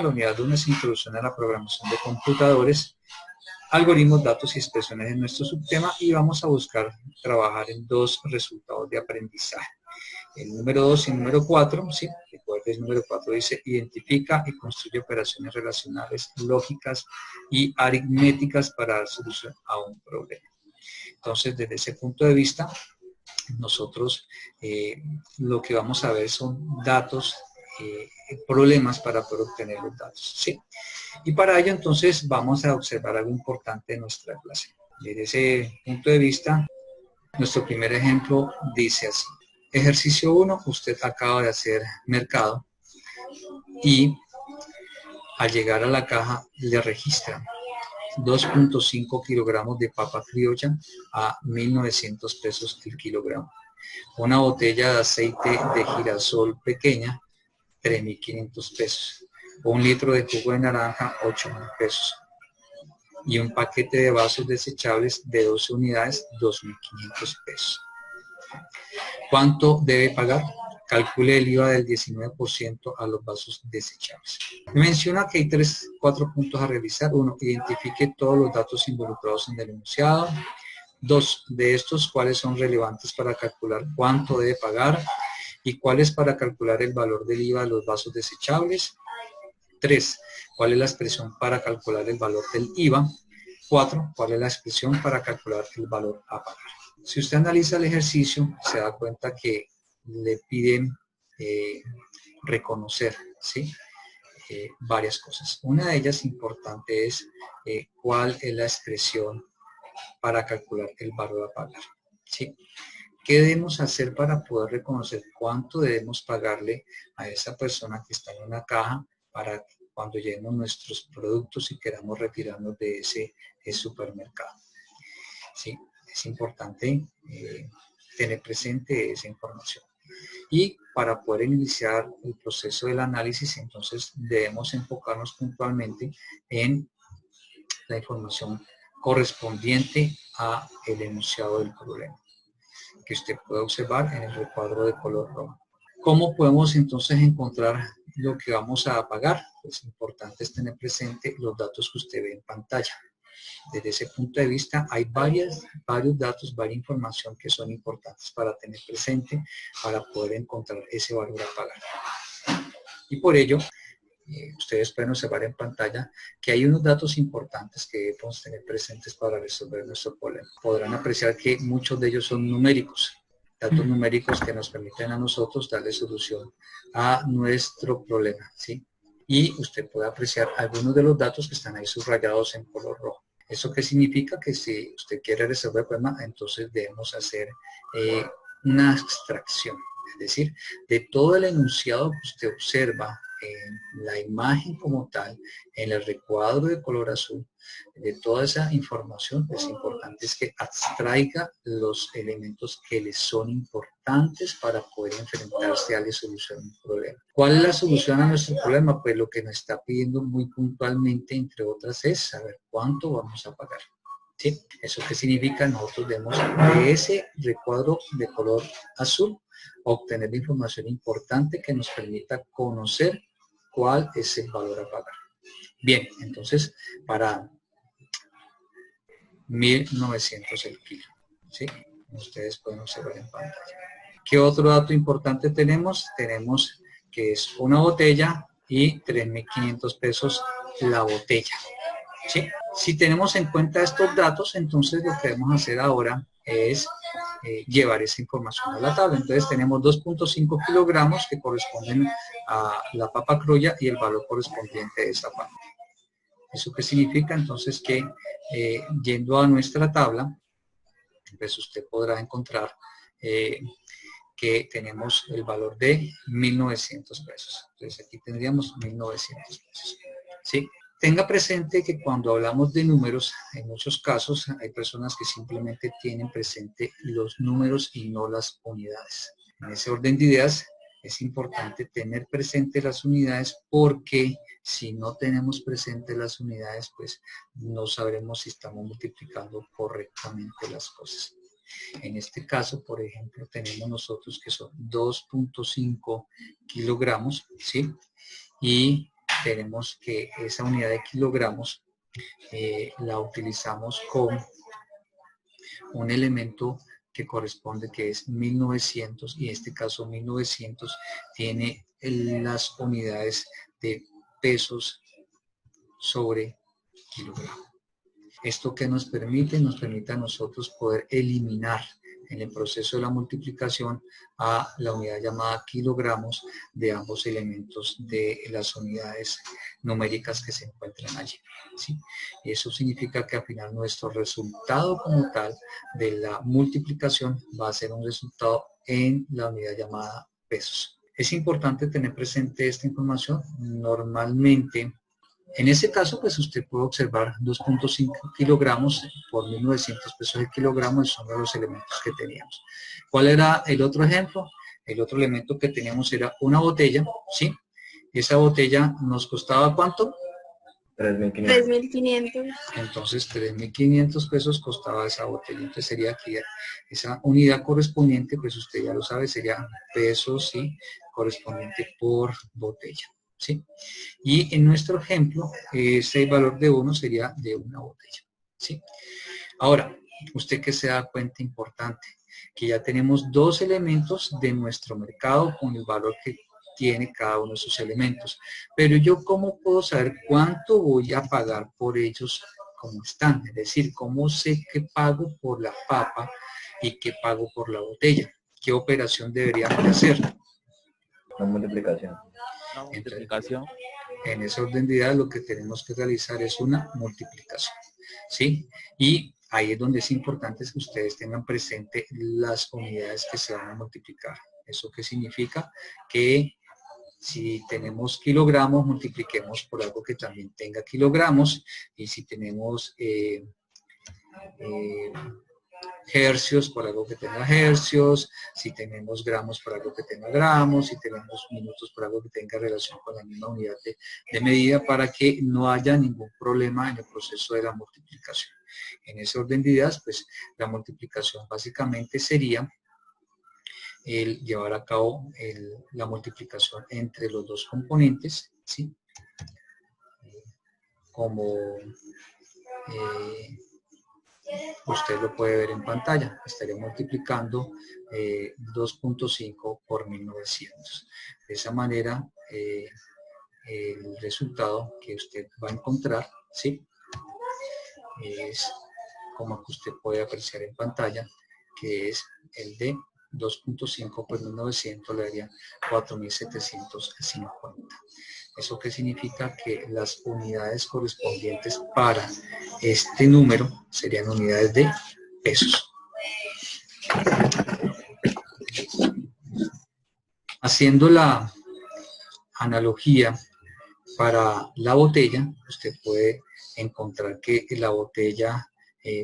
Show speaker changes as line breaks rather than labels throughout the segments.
la unidad donde se introducciona la programación de computadores, algoritmos, datos y expresiones en nuestro subtema, y vamos a buscar trabajar en dos resultados de aprendizaje. El número 2 y el número 4, ¿sí? Recuerden, el número 4 dice, identifica y construye operaciones relacionales, lógicas y aritméticas para dar solución a un problema. Entonces, desde ese punto de vista, nosotros lo que vamos a ver son datos, problemas para poder obtener los datos, ¿sí? Y para ello, entonces, vamos a observar algo importante en nuestra clase. Desde ese punto de vista, nuestro primer ejemplo dice así. Ejercicio 1, usted acaba de hacer mercado y al llegar a la caja le registran 2.5 kilogramos de papa criolla a 1.900 pesos el kilogramo. Una botella de aceite de girasol pequeña, 3.500 pesos. Un litro de jugo de naranja, 8.000 pesos. Y un paquete de vasos desechables de 12 unidades, 2.500 pesos. ¿Cuánto debe pagar? Calcule el IVA del 19% a los vasos desechables. Menciona que hay 4 puntos a realizar. 1. Identifique todos los datos involucrados en el enunciado. 2. De estos, ¿cuáles son relevantes para calcular cuánto debe pagar? ¿Y cuáles para calcular el valor del IVA de los vasos desechables? 3. ¿Cuál es la expresión para calcular el valor del IVA? 4. ¿Cuál es la expresión para calcular el valor a pagar? Si usted analiza el ejercicio, se da cuenta que le piden reconocer, ¿sí? Varias cosas. Una de ellas importante es cuál es la expresión para calcular el valor a pagar, ¿sí? ¿Qué debemos hacer para poder reconocer cuánto debemos pagarle a esa persona que está en una caja para cuando lleguemos nuestros productos y queramos retirarnos de ese supermercado? ¿Sí? Es importante tener presente esa información. Y para poder iniciar el proceso del análisis, entonces debemos enfocarnos puntualmente en la información correspondiente a el enunciado del problema, que usted puede observar en el recuadro de color rojo. ¿Cómo podemos entonces encontrar lo que vamos a pagar? Pues importante es tener presente los datos que usted ve en pantalla. Desde ese punto de vista hay varios datos, varias información que son importantes para tener presente para poder encontrar ese valor a pagar. Y por ello, ustedes pueden observar en pantalla que hay unos datos importantes que debemos tener presentes para resolver nuestro problema. Podrán apreciar que muchos de ellos son numéricos, datos numéricos que nos permiten a nosotros darle solución a nuestro problema, ¿sí? Y usted puede apreciar algunos de los datos que están ahí subrayados en color rojo. ¿Eso qué significa? Que si usted quiere resolver el problema, entonces debemos hacer una abstracción, es decir, de todo el enunciado que usted observa en la imagen como tal, en el recuadro de color azul, de toda esa información, es importante es que abstraiga los elementos que le son importantes para poder enfrentarse a la solución de un problema. ¿Cuál es la solución a nuestro problema? Pues lo que nos está pidiendo muy puntualmente, entre otras, es saber cuánto vamos a pagar. ¿Sí? ¿Eso qué significa? Nosotros debemos de ese recuadro de color azul obtener la información importante que nos permita conocer cuál es el valor a pagar. Bien, entonces, para 1.900 el kilo, ¿sí? Ustedes pueden observar en pantalla. ¿Qué otro dato importante tenemos? Tenemos que es una botella y 3.500 pesos la botella, ¿sí? Si tenemos en cuenta estos datos, entonces lo que debemos hacer ahora es llevar esa información a la tabla. Entonces tenemos 2.5 kilogramos que corresponden a la papa criolla y el valor correspondiente de esa papa. ¿Eso qué significa? Entonces que yendo a nuestra tabla, pues usted podrá encontrar que tenemos el valor de 1.900 pesos. Entonces aquí tendríamos 1.900 pesos, ¿sí? Tenga presente que cuando hablamos de números, en muchos casos hay personas que simplemente tienen presente los números y no las unidades. En ese orden de ideas es importante tener presente las unidades porque si no tenemos presente las unidades, pues no sabremos si estamos multiplicando correctamente las cosas. En este caso, por ejemplo, tenemos nosotros que son 2.5 kilogramos, ¿sí? Y tenemos que esa unidad de kilogramos la utilizamos con un elemento que corresponde, que es 1900, y en este caso 1900 tiene las unidades de pesos sobre kilogramo. ¿Esto qué nos permite? Nos permite a nosotros poder eliminar en el proceso de la multiplicación a la unidad llamada kilogramos de ambos elementos de las unidades numéricas que se encuentran allí, ¿sí? Eso significa que al final nuestro resultado como tal de la multiplicación va a ser un resultado en la unidad llamada pesos. Es importante tener presente esta información. Normalmente, en ese caso, pues usted puede observar 2.5 kilogramos por 1900 pesos el kilogramo, son los elementos que teníamos. ¿Cuál era el otro ejemplo? El otro elemento que teníamos era una botella, ¿sí? Y esa botella nos costaba ¿cuánto?
3.500.
Entonces 3.500 pesos costaba esa botella. Entonces sería aquí esa unidad correspondiente, pues usted ya lo sabe, sería pesos, ¿sí? Correspondiente por botella, ¿sí? Y en nuestro ejemplo, ese valor de 1 sería de una botella, ¿sí? Ahora, usted que se da cuenta importante, que ya tenemos dos elementos de nuestro mercado con el valor que tiene cada uno de sus elementos. Pero yo, ¿cómo puedo saber cuánto voy a pagar por ellos como están? Es decir, ¿cómo sé qué pago por la papa y qué pago por la botella? ¿Qué operación deberíamos hacer?
La multiplicación.
Entonces, en ese orden de ideas lo que tenemos que realizar es una multiplicación, ¿sí? Y ahí es donde es importante que ustedes tengan presente las unidades que se van a multiplicar. ¿Eso qué significa? Que si tenemos kilogramos, multipliquemos por algo que también tenga kilogramos, y si tenemos hercios por algo que tenga hercios, si tenemos gramos por algo que tenga gramos, si tenemos minutos por algo que tenga relación con la misma unidad de medida, para que no haya ningún problema en el proceso de la multiplicación. En ese orden de ideas, pues la multiplicación básicamente sería el llevar a cabo la multiplicación entre los dos componentes, ¿sí? Como usted lo puede ver en pantalla, estaría multiplicando 2.5 por 1900. De esa manera, el resultado que usted va a encontrar, ¿sí? Es como que usted puede apreciar en pantalla, que es el de 2.5 por 1900, le daría 4.750. ¿Eso qué significa? Que las unidades correspondientes para este número serían unidades de pesos. Haciendo la analogía para la botella, usted puede encontrar que la botella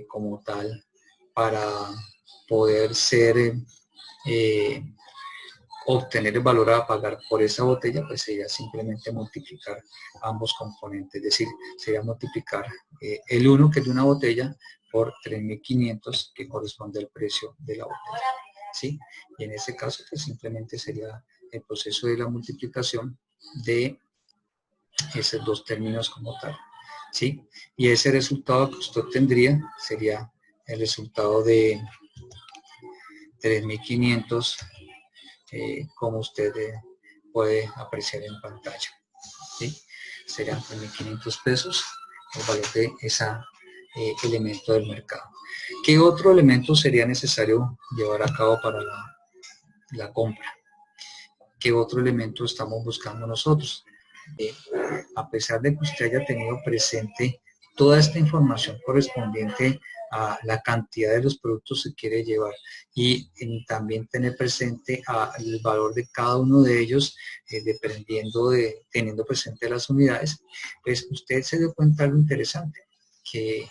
como tal, para poder ser obtener el valor a pagar por esa botella, pues sería simplemente multiplicar ambos componentes, es decir, sería multiplicar el 1, que es de una botella, por 3.500, que corresponde al precio de la botella, ¿sí? Y en ese caso, pues simplemente sería el proceso de la multiplicación de esos dos términos como tal, ¿sí? Y ese resultado que usted tendría sería el resultado de 3.500, como usted puede apreciar en pantalla, ¿sí? Serían 3.500 pesos el valor de ese elemento del mercado. ¿Qué otro elemento sería necesario llevar a cabo para la compra? ¿Qué otro elemento estamos buscando nosotros? A pesar de que usted haya tenido presente toda esta información correspondiente a la cantidad de los productos que quiere llevar, y también tener presente el valor de cada uno de ellos, teniendo presente las unidades, pues usted se dio cuenta de algo interesante, que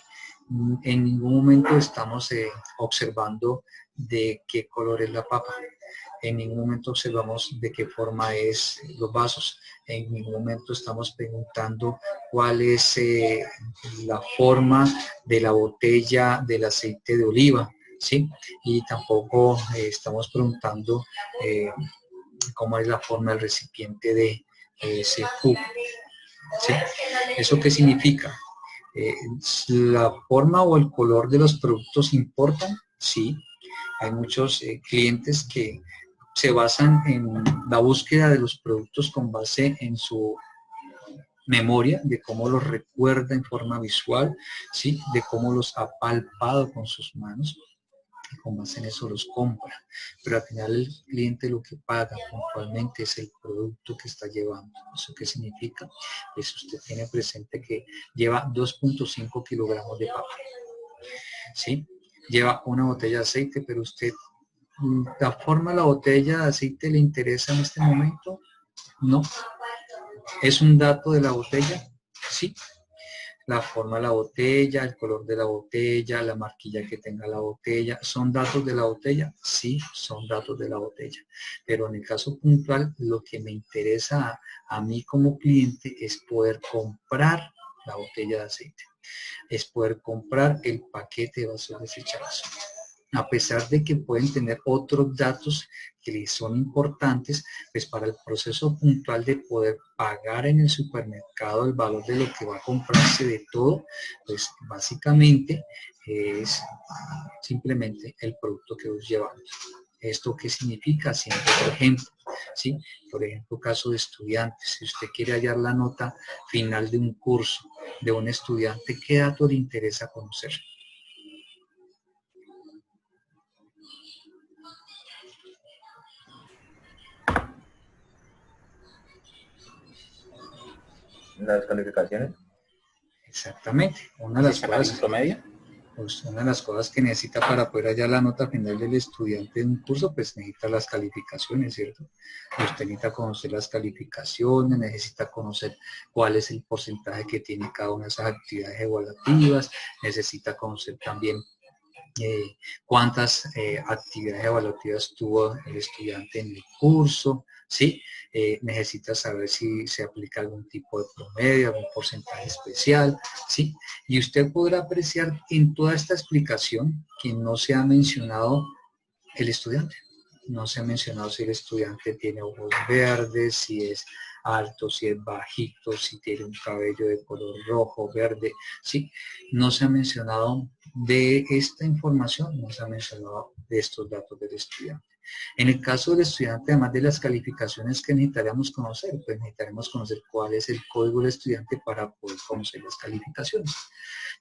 en ningún momento estamos observando de qué color es la papa. En ningún momento observamos de qué forma es los vasos. En ningún momento estamos preguntando cuál es la forma de la botella del aceite de oliva, ¿sí? Y tampoco estamos preguntando cómo es la forma del recipiente de ese jugo. ¿sí? ¿Eso qué significa? ¿La forma o el color de los productos importan? Sí. Hay muchos clientes que se basan en la búsqueda de los productos con base en su memoria, de cómo los recuerda en forma visual, ¿sí? De cómo los ha palpado con sus manos. Y con base en eso los compra. Pero al final el cliente lo que paga puntualmente es el producto que está llevando. ¿Eso qué significa? Pues usted tiene presente que lleva 2.5 kilogramos de papa, ¿sí? Lleva una botella de aceite, pero usted, ¿la forma de la botella de aceite le interesa en este momento? No. ¿Es un dato de la botella? Sí. La forma de la botella, el color de la botella, la marquilla que tenga la botella, ¿son datos de la botella? Sí, son datos de la botella. Pero en el caso puntual, lo que me interesa a mí como cliente es poder comprar la botella de aceite, es poder comprar el paquete de vasos desechables. A pesar de que pueden tener otros datos que les son importantes, pues para el proceso puntual de poder pagar en el supermercado el valor de lo que va a comprarse de todo, pues básicamente es simplemente el producto que os llevamos. ¿Esto qué significa? Siempre, por ejemplo, ¿sí? Por ejemplo, caso de estudiantes, si usted quiere hallar la nota final de un curso de un estudiante, ¿qué dato le interesa conocer?
Las calificaciones.
Exactamente.
¿Si sacar un promedio?
Pues una de las cosas que necesita para poder hallar la nota final del estudiante de un curso, pues necesita las calificaciones, ¿cierto? Usted necesita conocer las calificaciones, necesita conocer cuál es el porcentaje que tiene cada una de esas actividades evaluativas, necesita conocer también cuántas actividades evaluativas tuvo el estudiante en el curso, ¿sí? Necesita saber si se aplica algún tipo de promedio, algún porcentaje especial, ¿sí? Y usted podrá apreciar en toda esta explicación que no se ha mencionado el estudiante. No se ha mencionado si el estudiante tiene ojos verdes, si es alto, si es bajito, si tiene un cabello de color rojo, verde, ¿sí? No se ha mencionado de esta información, no se ha mencionado de estos datos del estudiante. En el caso del estudiante, además de las calificaciones que necesitaríamos conocer, pues necesitaremos conocer cuál es el código del estudiante para poder conocer las calificaciones.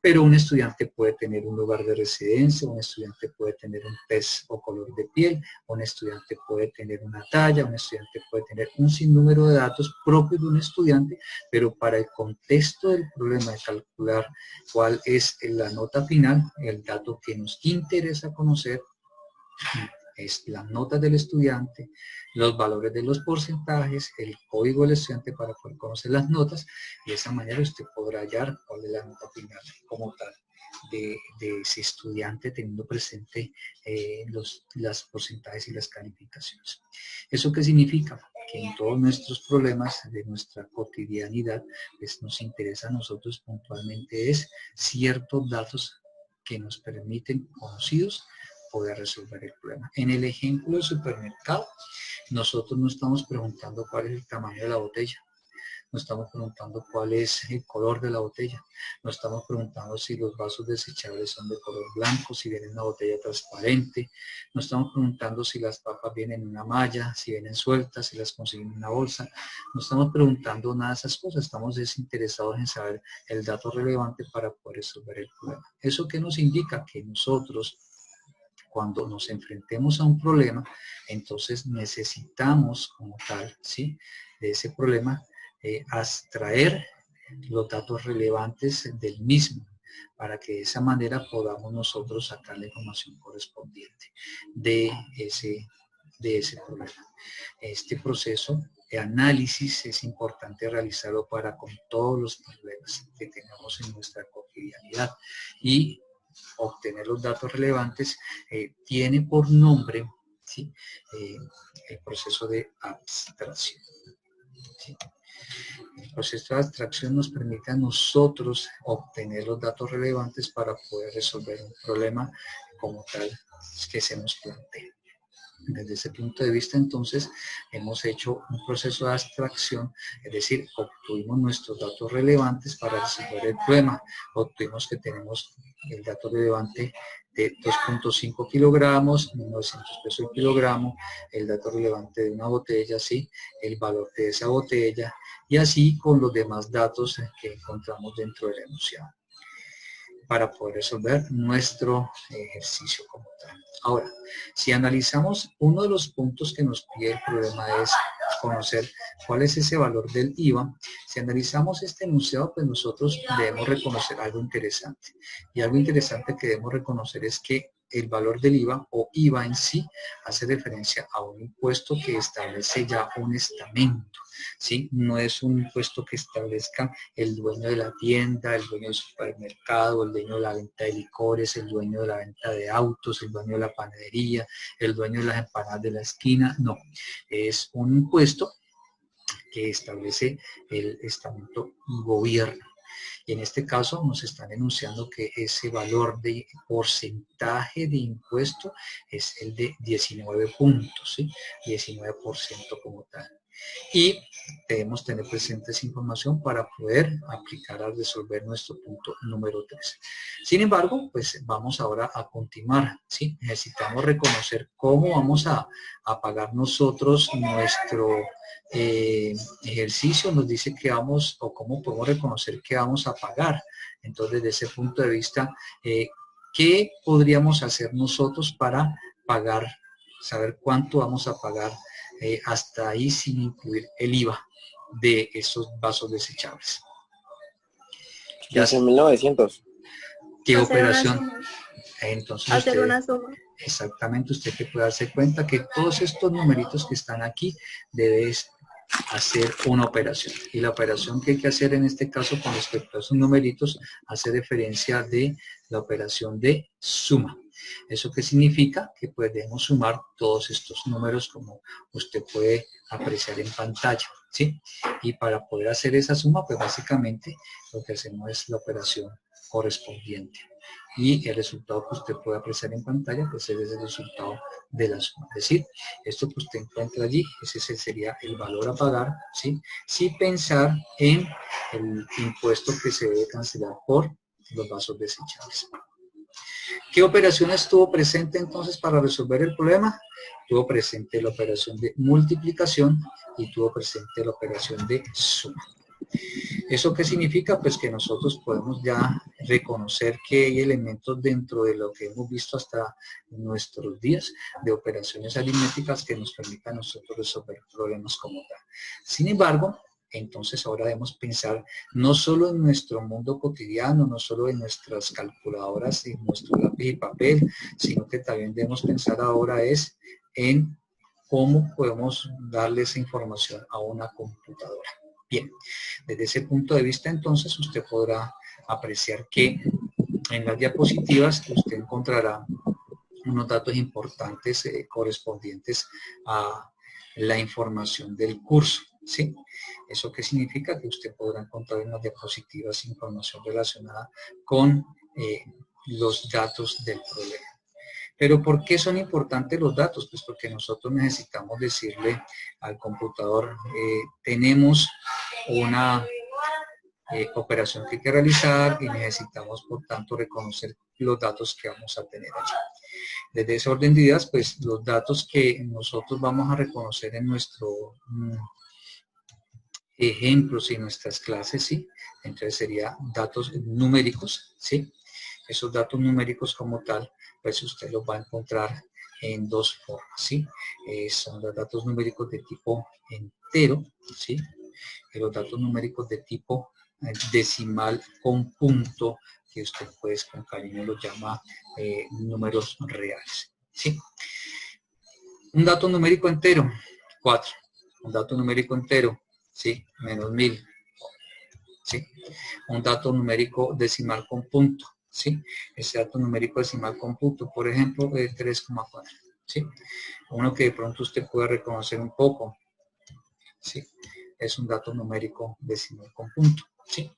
Pero un estudiante puede tener un lugar de residencia, un estudiante puede tener un tez o color de piel, un estudiante puede tener una talla, un estudiante puede tener un sinnúmero de datos propios de un estudiante, pero para el contexto del problema de calcular cuál es la nota final, el dato que nos interesa conocer es la nota del estudiante, los valores de los porcentajes, el código del estudiante para poder conocer las notas, y de esa manera usted podrá hallar cuál es la nota final como tal de ese estudiante, teniendo presente los porcentajes y las calificaciones. ¿Eso qué significa? Que en todos nuestros problemas de nuestra cotidianidad, pues nos interesa a nosotros puntualmente es ciertos datos que nos permiten, conocidos, poder resolver el problema. En el ejemplo del supermercado, nosotros no estamos preguntando cuál es el tamaño de la botella, no estamos preguntando cuál es el color de la botella, no estamos preguntando si los vasos desechables son de color blanco, si viene en una botella transparente, no estamos preguntando si las papas vienen en una malla, si vienen sueltas, si las consiguen en una bolsa, no estamos preguntando nada de esas cosas, estamos desinteresados en saber el dato relevante para poder resolver el problema. ¿Eso qué nos indica? Que nosotros, cuando nos enfrentemos a un problema, entonces necesitamos como tal, ¿sí? De ese problema, abstraer los datos relevantes del mismo, para que de esa manera podamos nosotros sacar la información correspondiente de ese problema. Este proceso de análisis es importante realizarlo para con todos los problemas que tengamos en nuestra cotidianidad, y obtener los datos relevantes tiene por nombre, ¿sí? El proceso de abstracción, ¿sí? El proceso de abstracción nos permite a nosotros obtener los datos relevantes para poder resolver un problema como tal que se nos plantea. Desde ese punto de vista, entonces, hemos hecho un proceso de abstracción, es decir, obtuvimos nuestros datos relevantes para resolver el problema. Obtuvimos que tenemos el dato relevante de 2.5 kilogramos, 900 pesos el kilogramo, el dato relevante de una botella, ¿sí? El valor de esa botella, y así con los demás datos que encontramos dentro del enunciado, para poder resolver nuestro ejercicio como tal. Ahora, si analizamos uno de los puntos que nos pide el problema es conocer cuál es ese valor del IVA. Si analizamos este enunciado, pues nosotros debemos reconocer algo interesante. Y algo interesante que debemos reconocer es que el valor del IVA o IVA en sí hace referencia a un impuesto que establece ya un estamento, ¿sí? No es un impuesto que establezca el dueño de la tienda, el dueño del supermercado, el dueño de la venta de licores, el dueño de la venta de autos, el dueño de la panadería, el dueño de las empanadas de la esquina. No, es un impuesto que establece el estamento gobierno. Y en este caso nos están enunciando que ese valor de porcentaje de impuesto es el de 19 puntos, ¿sí? 19% como tal. Y debemos tener presente esa información para poder aplicar a resolver nuestro punto número 3. Sin embargo, pues vamos ahora a continuar, ¿sí? Necesitamos reconocer cómo vamos a pagar nosotros nuestro ejercicio. Nos dice que vamos, o cómo podemos reconocer que vamos a pagar. Entonces, desde ese punto de vista, ¿qué podríamos hacer nosotros para pagar, saber cuánto vamos a pagar hasta ahí sin incluir el IVA de esos vasos desechables?
15.900.
¿Qué
Hacer
operación? Entonces
hacer
usted,
una suma.
exactamente, usted que puede darse cuenta que todos estos numeritos que están aquí debes hacer una operación. Y la operación que hay que hacer en este caso con respecto a esos numeritos hace referencia de la operación de suma. ¿Eso qué significa? Que podemos sumar todos estos números como usted puede apreciar en pantalla, ¿sí? Y para poder hacer esa suma, pues básicamente lo que hacemos es la operación correspondiente. Y el resultado que usted puede apreciar en pantalla, pues ese es el resultado de la suma. Es decir, esto que usted encuentra allí, ese sería el valor a pagar, ¿sí? Sin pensar en el impuesto que se debe cancelar por los vasos desechables. ¿Qué operaciones tuvo presente entonces para resolver el problema? Tuvo presente la operación de multiplicación y tuvo presente la operación de suma. ¿Eso qué significa? Pues que nosotros podemos ya reconocer que hay elementos dentro de lo que hemos visto hasta nuestros días de operaciones aritméticas que nos permitan a nosotros resolver problemas como tal. Sin embargo, entonces ahora debemos pensar no solo en nuestro mundo cotidiano, no solo en nuestras calculadoras y nuestro lápiz y papel, sino que también debemos pensar ahora es en cómo podemos darle esa información a una computadora. Bien, desde ese punto de vista entonces usted podrá apreciar que en las diapositivas usted encontrará unos datos importantes correspondientes a la información del curso, ¿sí? ¿Eso qué significa? Que usted podrá encontrar en las diapositivas información relacionada con los datos del problema. ¿Pero por qué son importantes los datos? Pues porque nosotros necesitamos decirle al computador, tenemos una operación que hay que realizar y necesitamos, por tanto, reconocer los datos que vamos a tener allí. Desde ese orden de ideas, pues los datos que nosotros vamos a reconocer en nuestro ejemplos y nuestras clases, ¿sí? Entonces sería datos numéricos, ¿sí? Esos datos numéricos como tal, pues usted los va a encontrar en dos formas, ¿sí? Son los datos numéricos de tipo entero, ¿sí? Y los datos numéricos de tipo decimal con punto, que usted pues con cariño los llama números reales, ¿sí? Un dato numérico entero, 4. Un dato numérico entero, ¿sí? Menos 1000, ¿sí? Un dato numérico decimal con punto, ¿sí? Ese dato numérico decimal con punto, por ejemplo, 3,4, ¿sí? Uno que de pronto usted puede reconocer un poco, ¿sí? Es un dato numérico decimal con punto, ¿sí?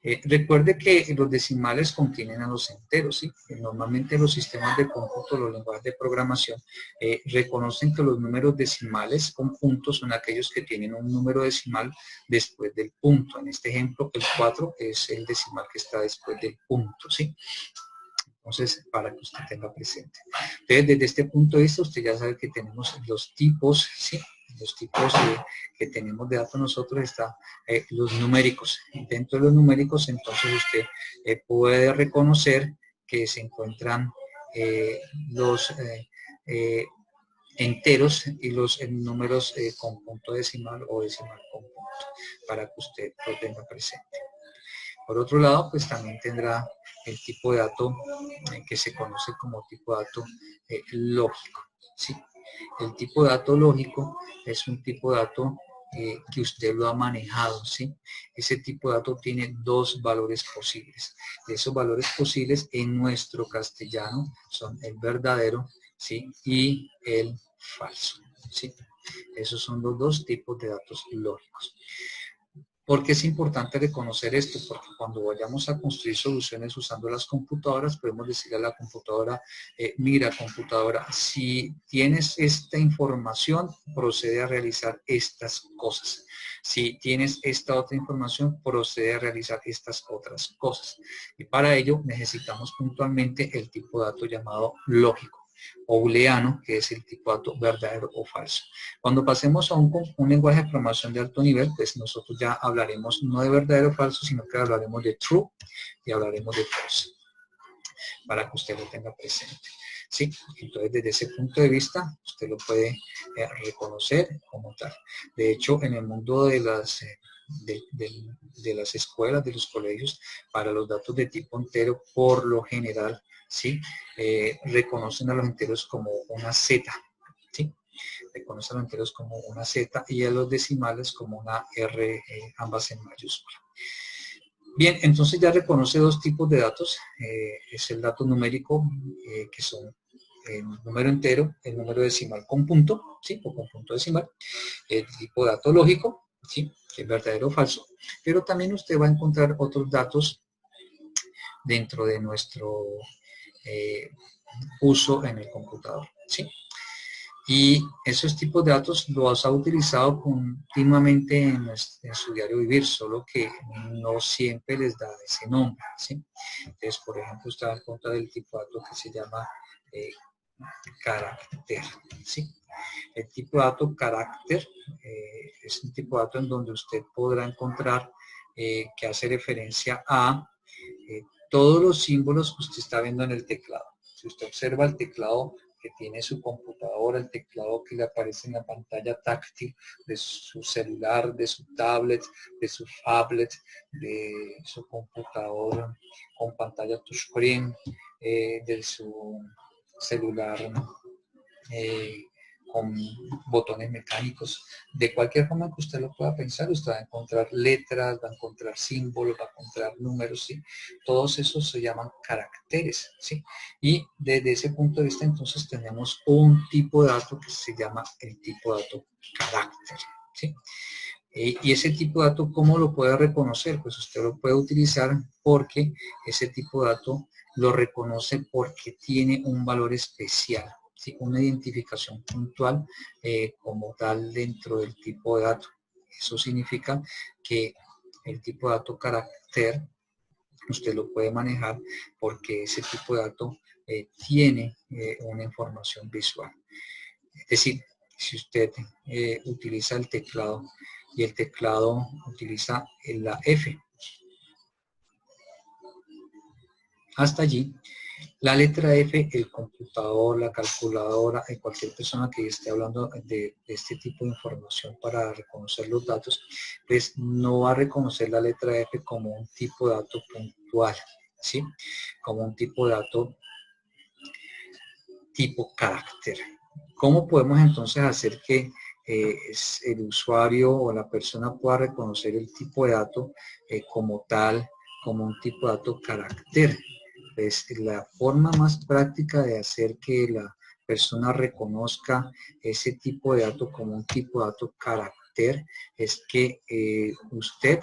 Recuerde que los decimales contienen a los enteros, ¿sí? Normalmente los sistemas de cómputo, los lenguajes de programación, reconocen que los números decimales con puntos son aquellos que tienen un número decimal después del punto. En este ejemplo, el 4 es el decimal que está después del punto, ¿sí? Entonces, para que usted tenga presente. Entonces, desde este punto de vista, usted ya sabe que tenemos los tipos, ¿sí? Los tipos que tenemos de datos nosotros están los numéricos. Dentro de los numéricos, entonces, usted puede reconocer que se encuentran los enteros y los números con punto decimal o decimal con punto, para que usted lo tenga presente. Por otro lado, pues también tendrá el tipo de dato que se conoce como tipo de dato lógico, ¿sí? El tipo de dato lógico es un tipo de dato que usted lo ha manejado, ¿sí? Ese tipo de dato tiene dos valores posibles. Esos valores posibles en nuestro castellano son el verdadero, ¿sí? Y el falso, ¿sí? Esos son los dos tipos de datos lógicos. ¿Por qué es importante reconocer esto? Porque cuando vayamos a construir soluciones usando las computadoras, podemos decirle a la computadora, mira computadora, si tienes esta información, procede a realizar estas cosas. Si tienes esta otra información, procede a realizar estas otras cosas. Y para ello necesitamos puntualmente el tipo de dato llamado lógico o booleano, que es el tipo de dato verdadero o falso. Cuando pasemos a un lenguaje de programación de alto nivel, pues nosotros ya hablaremos no de verdadero o falso, sino que hablaremos de true y hablaremos de false, para que usted lo tenga presente. ¿Sí? Entonces, desde ese punto de vista, usted lo puede reconocer como tal. De hecho, en el mundo de las escuelas, de los colegios, para los datos de tipo entero, por lo general, ¿sí? Reconocen a los enteros como una Z, ¿sí? Reconocen a los enteros como una Z y a los decimales como una R, ambas en mayúscula. Bien, entonces ya reconoce dos tipos de datos. Es el dato numérico, que son el número entero, el número decimal con punto, ¿sí? O con punto decimal. El tipo de dato lógico, ¿sí? Que es verdadero o falso. Pero también usted va a encontrar otros datos dentro de nuestro uso en el computador, ¿sí? Y esos tipos de datos los ha utilizado continuamente en su diario vivir, solo que no siempre les da ese nombre, ¿sí? Entonces, por ejemplo, usted da en cuenta del tipo de dato que se llama carácter, ¿sí? El tipo de dato carácter es un tipo de dato en donde usted podrá encontrar que hace referencia a todos los símbolos que usted está viendo en el teclado. Si usted observa el teclado que tiene su computadora, el teclado que le aparece en la pantalla táctil de su celular, de su tablet, de su phablet, de su computador con pantalla touchscreen, de su celular con botones mecánicos. De cualquier forma que usted lo pueda pensar, usted va a encontrar letras, va a encontrar símbolos, va a encontrar números, ¿sí? Todos esos se llaman caracteres, ¿sí? Y desde ese punto de vista, entonces, tenemos un tipo de dato que se llama el tipo de dato carácter, ¿sí? Y ese tipo de dato, ¿cómo lo puede reconocer? Pues usted lo puede utilizar porque ese tipo de dato lo reconoce porque tiene un valor especial, ¿sí? Una identificación puntual como tal dentro del tipo de dato. Eso significa que el tipo de dato carácter usted lo puede manejar porque ese tipo de dato tiene una información visual. Es decir, si usted utiliza el teclado y el teclado utiliza la F, hasta allí, la letra F, el computador, la calculadora, cualquier persona que esté hablando de este tipo de información para reconocer los datos, pues no va a reconocer la letra F como un tipo de dato puntual, ¿sí? Como un tipo de dato tipo carácter. ¿Cómo podemos entonces hacer que el usuario o la persona pueda reconocer el tipo de dato como tal, como un tipo de dato carácter? Pues la forma más práctica de hacer que la persona reconozca ese tipo de dato como un tipo de dato carácter es que usted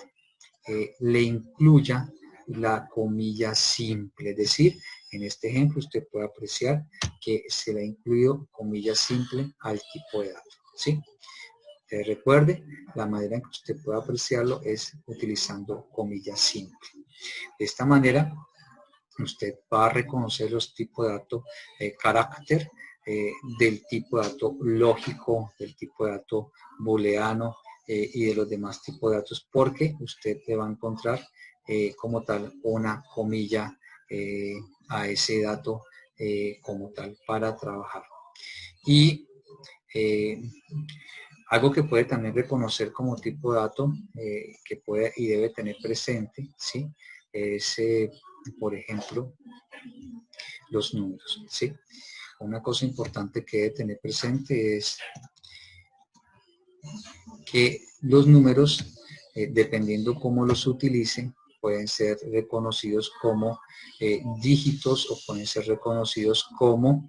le incluya la comilla simple. Es decir, en este ejemplo usted puede apreciar que se le ha incluido comilla simple al tipo de dato, ¿sí? Recuerde, la manera en que usted puede apreciarlo es utilizando comilla simple. De esta manera, usted va a reconocer los tipos de datos carácter, del tipo de dato lógico, del tipo de dato booleano y de los demás tipos de datos, porque usted le va a encontrar como tal una comilla a ese dato como tal para trabajar. Y algo que puede también reconocer como tipo de dato que puede y debe tener presente, ¿sí? Es, por ejemplo, los números, ¿sí? Una cosa importante que debe tener presente es que los números, dependiendo cómo los utilicen, pueden ser reconocidos como dígitos o pueden ser reconocidos como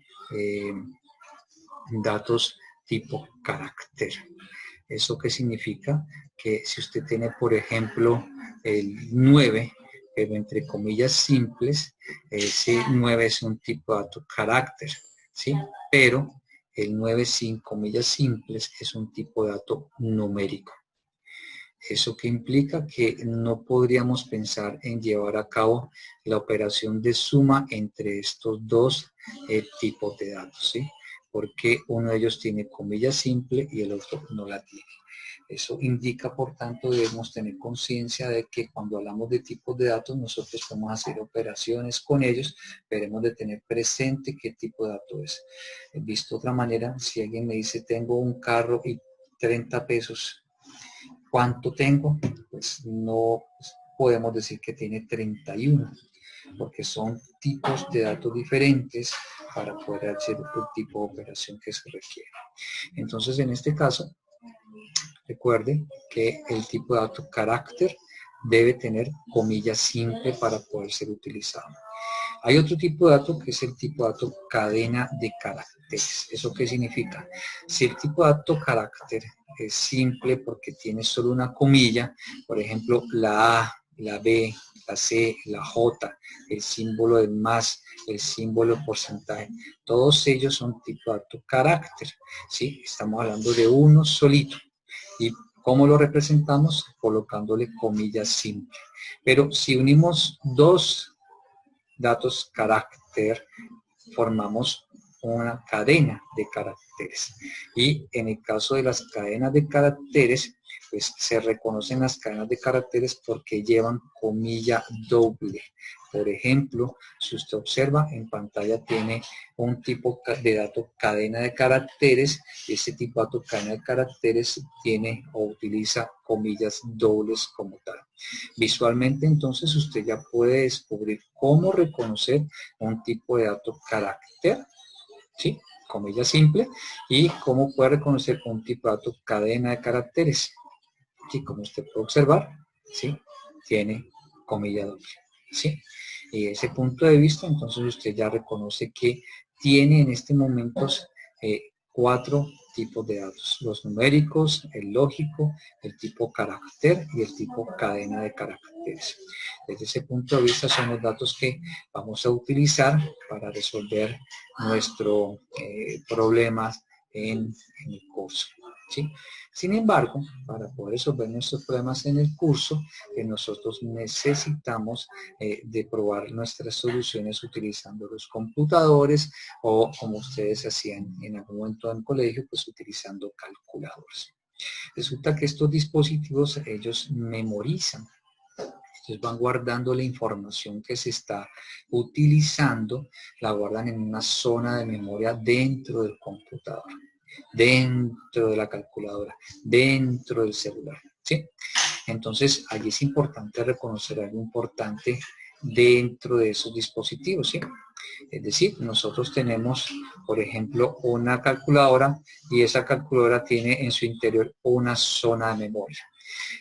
datos tipo carácter. ¿Eso qué significa? Que si usted tiene, por ejemplo, el 9, pero entre comillas simples, ese 9 es un tipo de dato carácter, ¿sí? Pero el 9 sin comillas simples es un tipo de dato numérico. ¿Eso qué implica? Que no podríamos pensar en llevar a cabo la operación de suma entre estos dos tipos de datos, ¿sí? Porque uno de ellos tiene comilla simple y el otro no la tiene. Eso indica, por tanto, debemos tener conciencia de que cuando hablamos de tipos de datos, nosotros podemos hacer operaciones con ellos, pero debemos de tener presente qué tipo de dato es. Visto de otra manera, si alguien me dice, tengo un carro y 30 pesos, ¿cuánto tengo? Pues no podemos decir que tiene 31, porque son tipos de datos diferentes para poder hacer el tipo de operación que se requiere. Entonces, en este caso, recuerde que el tipo de dato carácter debe tener comilla simple para poder ser utilizado. Hay otro tipo de dato que es el tipo de dato cadena de caracteres. ¿Eso qué significa? Si el tipo de dato carácter es simple porque tiene solo una comilla, por ejemplo, la A, la B, la C, la J, el símbolo del más, el símbolo de porcentaje, todos ellos son tipo de dato carácter, ¿sí? Estamos hablando de uno solito. ¿Y cómo lo representamos? Colocándole comillas simples. Pero si unimos dos datos carácter, formamos una cadena de caracteres. Y en el caso de las cadenas de caracteres, pues se reconocen las cadenas de caracteres porque llevan comilla doble. Por ejemplo, si usted observa en pantalla tiene un tipo de dato cadena de caracteres, y ese tipo de dato cadena de caracteres tiene o utiliza comillas dobles como tal. Visualmente entonces usted ya puede descubrir cómo reconocer un tipo de dato carácter, ¿sí? Comilla simple, y cómo puede reconocer un tipo de dato cadena de caracteres. Y como usted puede observar, ¿sí? Tiene comilla doble, ¿sí? Y de ese punto de vista, entonces usted ya reconoce que tiene en este momento 4 tipos de datos: los numéricos, el lógico, el tipo carácter y el tipo cadena de caracteres. Desde ese punto de vista son los datos que vamos a utilizar para resolver nuestros problemas en el curso, ¿sí? Sin embargo, para poder resolver nuestros problemas en el curso, nosotros necesitamos de probar nuestras soluciones utilizando los computadores o como ustedes hacían en algún momento en el colegio, pues utilizando calculadores. Resulta que estos dispositivos, ellos memorizan. Entonces van guardando la información que se está utilizando, la guardan en una zona de memoria dentro del computador, dentro de la calculadora, dentro del celular, ¿sí? Entonces, allí es importante reconocer algo importante dentro de esos dispositivos, ¿sí? Es decir, nosotros tenemos, por ejemplo, una calculadora y esa calculadora tiene en su interior una zona de memoria.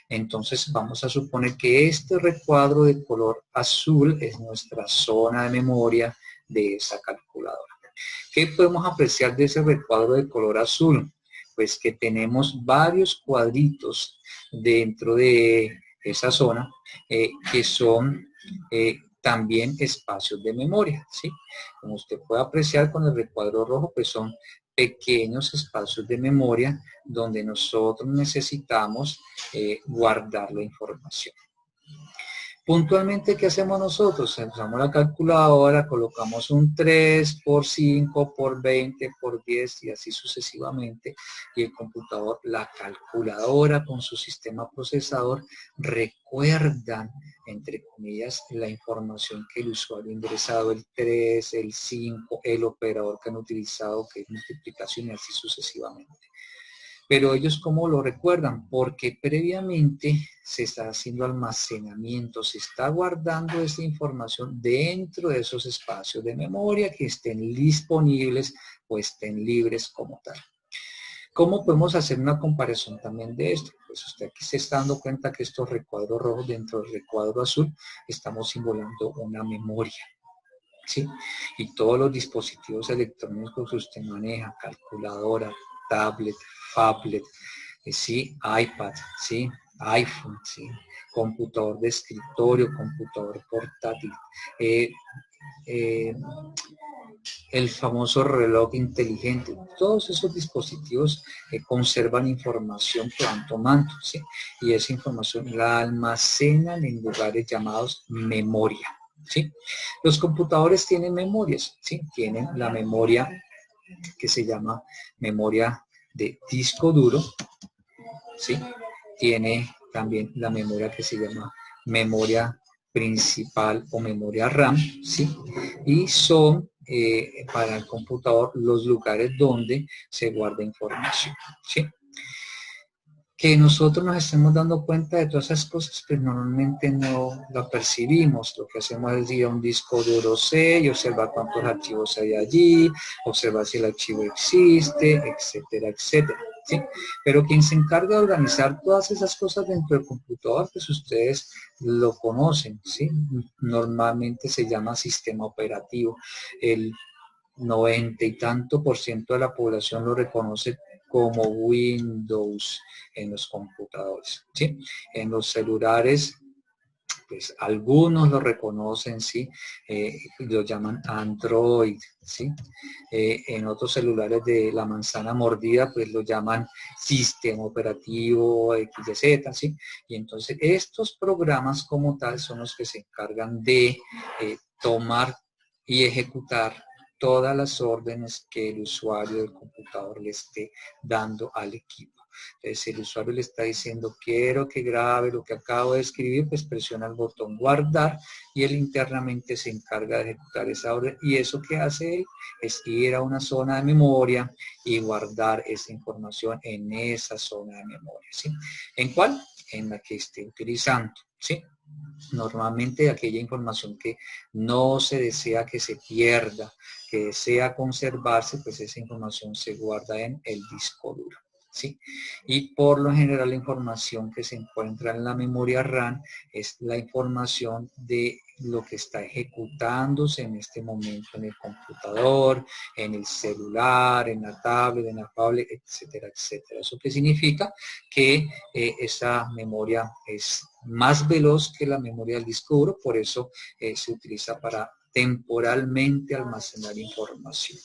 Entonces, vamos a suponer que este recuadro de color azul es nuestra zona de memoria de esa calculadora. ¿Qué podemos apreciar de ese recuadro de color azul? Pues que tenemos varios cuadritos dentro de esa zona que son también espacios de memoria, ¿sí? Como usted puede apreciar con el recuadro rojo, pues son pequeños espacios de memoria donde nosotros necesitamos guardar la información. Puntualmente, ¿qué hacemos nosotros? Usamos la calculadora, colocamos un 3 por 5 por 20 por 10 y así sucesivamente. Y el computador, la calculadora con su sistema procesador, recuerdan, entre comillas, la información que el usuario ha ingresado, el 3, el 5, el operador que han utilizado, que es multiplicación y así sucesivamente. Pero ellos, ¿cómo lo recuerdan? Porque previamente se está haciendo almacenamiento, se está guardando esa información dentro de esos espacios de memoria que estén disponibles o estén libres como tal. ¿Cómo podemos hacer una comparación también de esto? Pues usted aquí se está dando cuenta que estos recuadros rojos dentro del recuadro azul estamos simulando una memoria, ¿sí? Y todos los dispositivos electrónicos que usted maneja, calculadora, tablet, phablet, ¿sí? iPad, ¿sí? iPhone, ¿sí? Computador de escritorio, computador portátil, el famoso reloj inteligente. Todos esos dispositivos conservan información que van tomando, ¿sí? Y esa información la almacenan en lugares llamados memoria, ¿sí? Los computadores tienen memorias, ¿sí? Tienen la memoria que se llama memoria de disco duro, ¿sí? Tiene también la memoria que se llama memoria principal o memoria RAM, ¿sí? Y son para el computador los lugares donde se guarda información, ¿sí? Que nosotros nos estemos dando cuenta de todas esas cosas, pues normalmente no la percibimos. Lo que hacemos es ir a un disco duro C y observar cuántos archivos hay allí, observar si el archivo existe, etcétera, etcétera, ¿sí? Pero quien se encarga de organizar todas esas cosas dentro del computador, pues ustedes lo conocen, ¿sí? Normalmente se llama sistema operativo. El 90 y tanto por ciento de la población lo reconoce como Windows en los computadores, ¿sí? En los celulares, pues algunos lo reconocen, ¿sí? Lo llaman Android, ¿sí? En otros celulares de la manzana mordida, pues lo llaman sistema operativo XYZ, ¿sí? Y entonces estos programas como tal son los que se encargan de tomar y ejecutar todas las órdenes que el usuario del computador le esté dando al equipo. Entonces, si el usuario le está diciendo quiero que grabe lo que acabo de escribir, pues presiona el botón guardar y él internamente se encarga de ejecutar esa orden. Y eso que hace él es ir a una zona de memoria y guardar esa información en esa zona de memoria, ¿sí? ¿En cuál? En la que esté utilizando, ¿sí? Normalmente aquella información que no se desea que se pierda, que desea conservarse, pues esa información se guarda en el disco duro, ¿sí? Y por lo general la información que se encuentra en la memoria RAM es la información de lo que está ejecutándose en este momento en el computador, en el celular, en la tablet, etcétera, etcétera. ¿Eso qué significa? Que esa memoria es más veloz que la memoria del disco duro, por eso se utiliza para temporalmente almacenar información.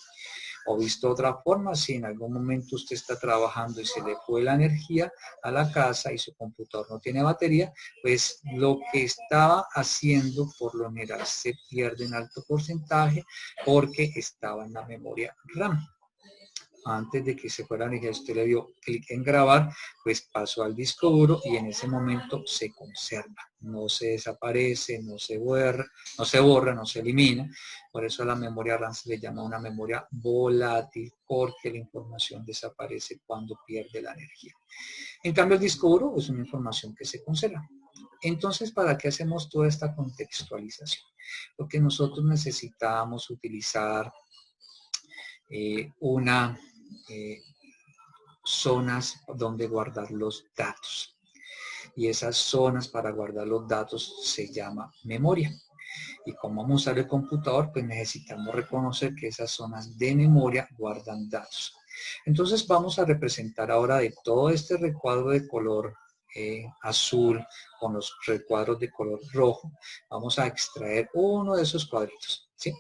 O visto de otra forma, si en algún momento usted está trabajando y se le fue la energía a la casa y su computador no tiene batería, pues lo que estaba haciendo por lo general se pierde en alto porcentaje porque estaba en la memoria RAM. Antes de que se fuera la energía, usted le dio clic en grabar, pues pasó al disco duro y en ese momento se conserva. No se desaparece, no se borra, no se elimina. Por eso a la memoria RAM se le llama una memoria volátil, porque la información desaparece cuando pierde la energía. En cambio, el disco duro es una información que se conserva. Entonces, ¿para qué hacemos toda esta contextualización? Porque nosotros necesitamos utilizar zonas donde guardar los datos. Y esas zonas para guardar los datos se llama memoria. Y como vamos a usar el computador, pues necesitamos reconocer que esas zonas de memoria guardan datos. Entonces vamos a representar ahora de todo este recuadro de color azul, con los recuadros de color rojo, vamos a extraer uno de esos cuadritos, ¿sí?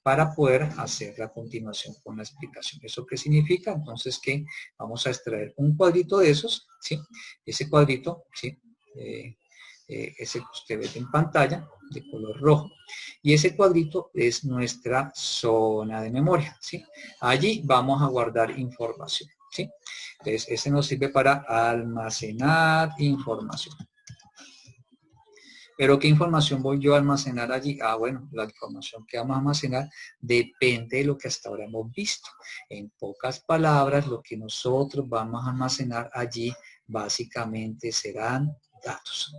Para poder hacer la continuación con la explicación. ¿Eso qué significa? Entonces que vamos a extraer un cuadrito de esos, ¿sí? Ese cuadrito, ¿sí? Ese que usted ve en pantalla, de color rojo, y ese cuadrito es nuestra zona de memoria, ¿sí? Allí vamos a guardar información, ¿sí? Entonces, ese nos sirve para almacenar información. ¿Pero qué información voy yo a almacenar allí? Ah, bueno, la información que vamos a almacenar depende de lo que hasta ahora hemos visto. En pocas palabras, lo que nosotros vamos a almacenar allí básicamente serán datos.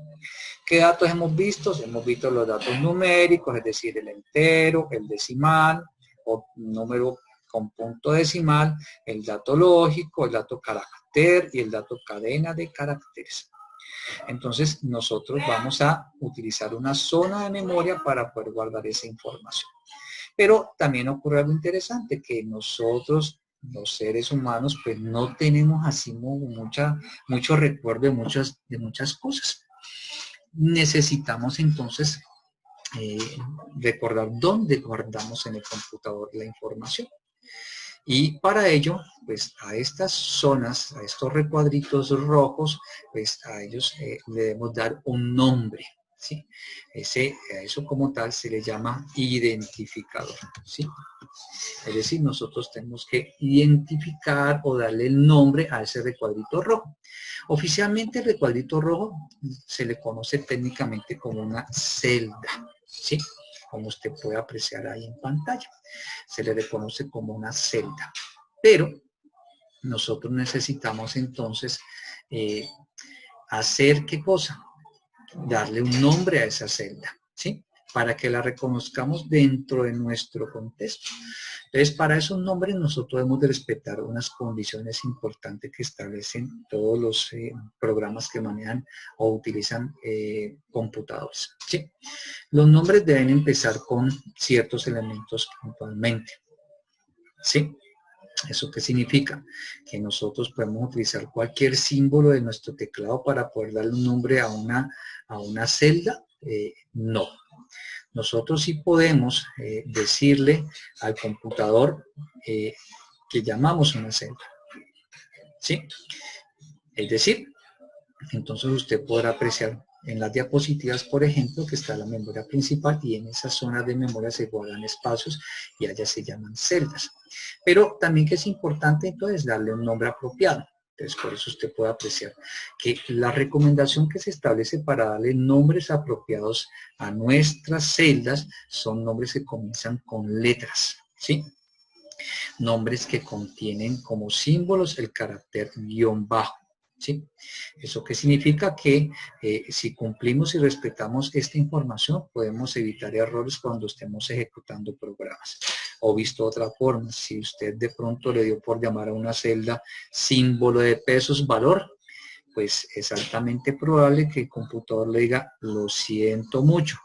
¿Qué datos hemos visto? Hemos visto los datos numéricos, es decir, el entero, el decimal, o número con punto decimal, el dato lógico, el dato carácter y el dato cadena de caracteres. Entonces, nosotros vamos a utilizar una zona de memoria para poder guardar esa información. Pero también ocurre algo interesante, que nosotros, los seres humanos, pues no tenemos así mucho recuerdo de muchas cosas. Necesitamos entonces recordar dónde guardamos en el computador la información. Y para ello, pues a estas zonas, a estos recuadritos rojos, pues a ellos le debemos dar un nombre, ¿sí? A eso como tal se le llama identificador, ¿sí? Es decir, nosotros tenemos que identificar o darle el nombre a ese recuadrito rojo. Oficialmente el recuadrito rojo se le conoce técnicamente como una celda, ¿sí? Como usted puede apreciar ahí en pantalla. Se le reconoce como una celda. Pero nosotros necesitamos entonces hacer ¿qué cosa? Darle un nombre a esa celda, ¿sí? Para que la reconozcamos dentro de nuestro contexto. Entonces, para esos nombres nosotros debemos de respetar unas condiciones importantes que establecen todos los programas que manejan o utilizan computadores, ¿sí? Los nombres deben empezar con ciertos elementos puntualmente, ¿sí? ¿Eso qué significa? Que nosotros podemos utilizar cualquier símbolo de nuestro teclado para poder darle un nombre a una celda. No. Nosotros sí podemos decirle al computador que llamamos una celda, ¿sí? Es decir, entonces usted podrá apreciar en las diapositivas, por ejemplo, que está la memoria principal y en esa zona de memoria se guardan espacios y allá se llaman celdas. Pero también que es importante entonces darle un nombre apropiado. Entonces por eso usted puede apreciar que la recomendación que se establece para darle nombres apropiados a nuestras celdas son nombres que comienzan con letras, ¿sí? Nombres que contienen como símbolos el carácter guión bajo. ¿Sí? ¿Eso qué significa? Que si cumplimos y respetamos esta información, podemos evitar errores cuando estemos ejecutando programas. O visto de otra forma, si usted de pronto le dio por llamar a una celda símbolo de pesos valor, pues es altamente probable que el computador le diga, lo siento mucho,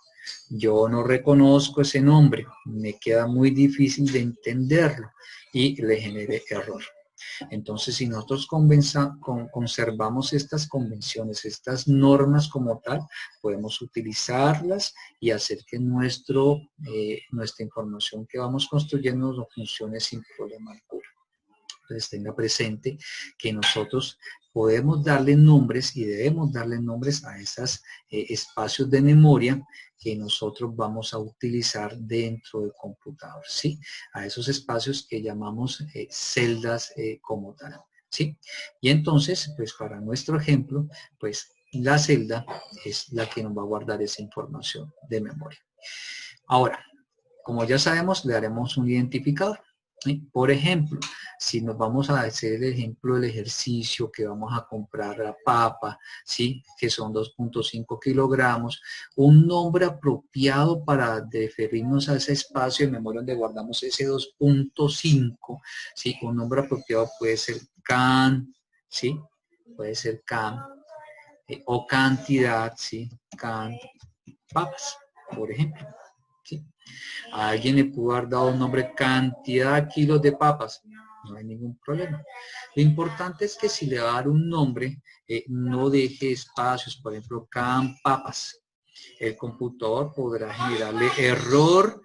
yo no reconozco ese nombre, me queda muy difícil de entenderlo y le genere error. Entonces, si nosotros conservamos estas convenciones, estas normas como tal, podemos utilizarlas y hacer que nuestra información que vamos construyendo nos funcione sin problema alguno. Entonces, tenga presente que nosotros podemos darle nombres y debemos darle nombres a esos espacios de memoria que nosotros vamos a utilizar dentro del computador, ¿sí? A esos espacios que llamamos celdas como tal, ¿sí? Y entonces, pues para nuestro ejemplo, pues la celda es la que nos va a guardar esa información de memoria. Ahora, como ya sabemos, le daremos un identificador. ¿Sí? Por ejemplo, si nos vamos a hacer el ejemplo del ejercicio que vamos a comprar la papa, ¿sí? Que son 2.5 kilogramos, un nombre apropiado para referirnos a ese espacio de memoria donde guardamos ese 2.5, ¿sí? Un nombre apropiado puede ser can, ¿sí? Puede ser can, o cantidad, ¿sí? Can, papas, por ejemplo. ¿Sí? A alguien le pudo haber dado un nombre cantidad de kilos de papas. no hay ningún problema. Lo importante es que si le va a dar un nombre, no deje espacios, por ejemplo, papas. El computador podrá generarle error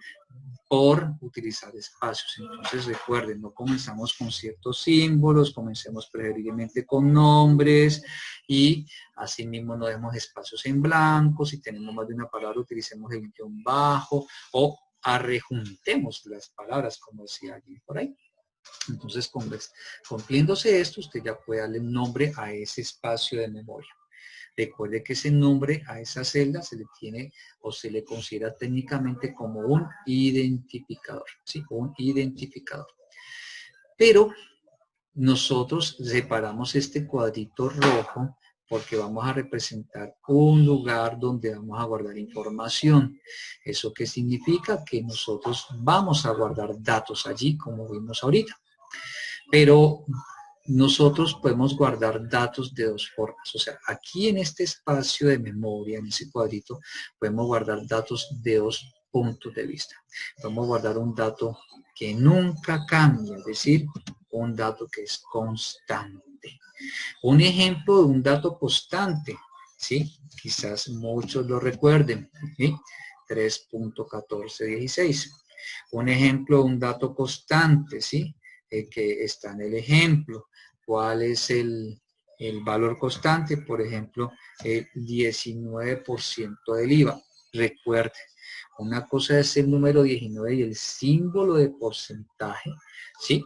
por utilizar espacios. Entonces recuerden, no comenzamos con ciertos símbolos, comencemos preferiblemente con nombres y asimismo no demos espacios en blanco. Si tenemos más de una palabra, utilicemos el guión bajo o arrejuntemos las palabras, como decía alguien por ahí. Entonces, cumpliéndose esto, usted ya puede darle un nombre a ese espacio de memoria. Recuerde que ese nombre a esa celda se le tiene o se le considera técnicamente como un identificador, ¿sí? Un identificador. Pero nosotros separamos este cuadrito rojo porque vamos a representar un lugar donde vamos a guardar información. ¿Eso qué significa? Que nosotros vamos a guardar datos allí, como vimos ahorita. Pero nosotros podemos guardar datos de dos formas. O sea, aquí en este espacio de memoria, en ese cuadrito, podemos guardar datos de dos puntos de vista. Podemos guardar un dato que nunca cambia, es decir, un dato que es constante. Un ejemplo de un dato constante, ¿sí? Quizás muchos lo recuerden, ¿sí? 3.1416. Un ejemplo de un dato constante, ¿sí? Que está en el ejemplo. ¿Cuál es el valor constante? Por ejemplo, el 19% del IVA. Recuerde, una cosa es el número 19 y el símbolo de porcentaje, ¿sí?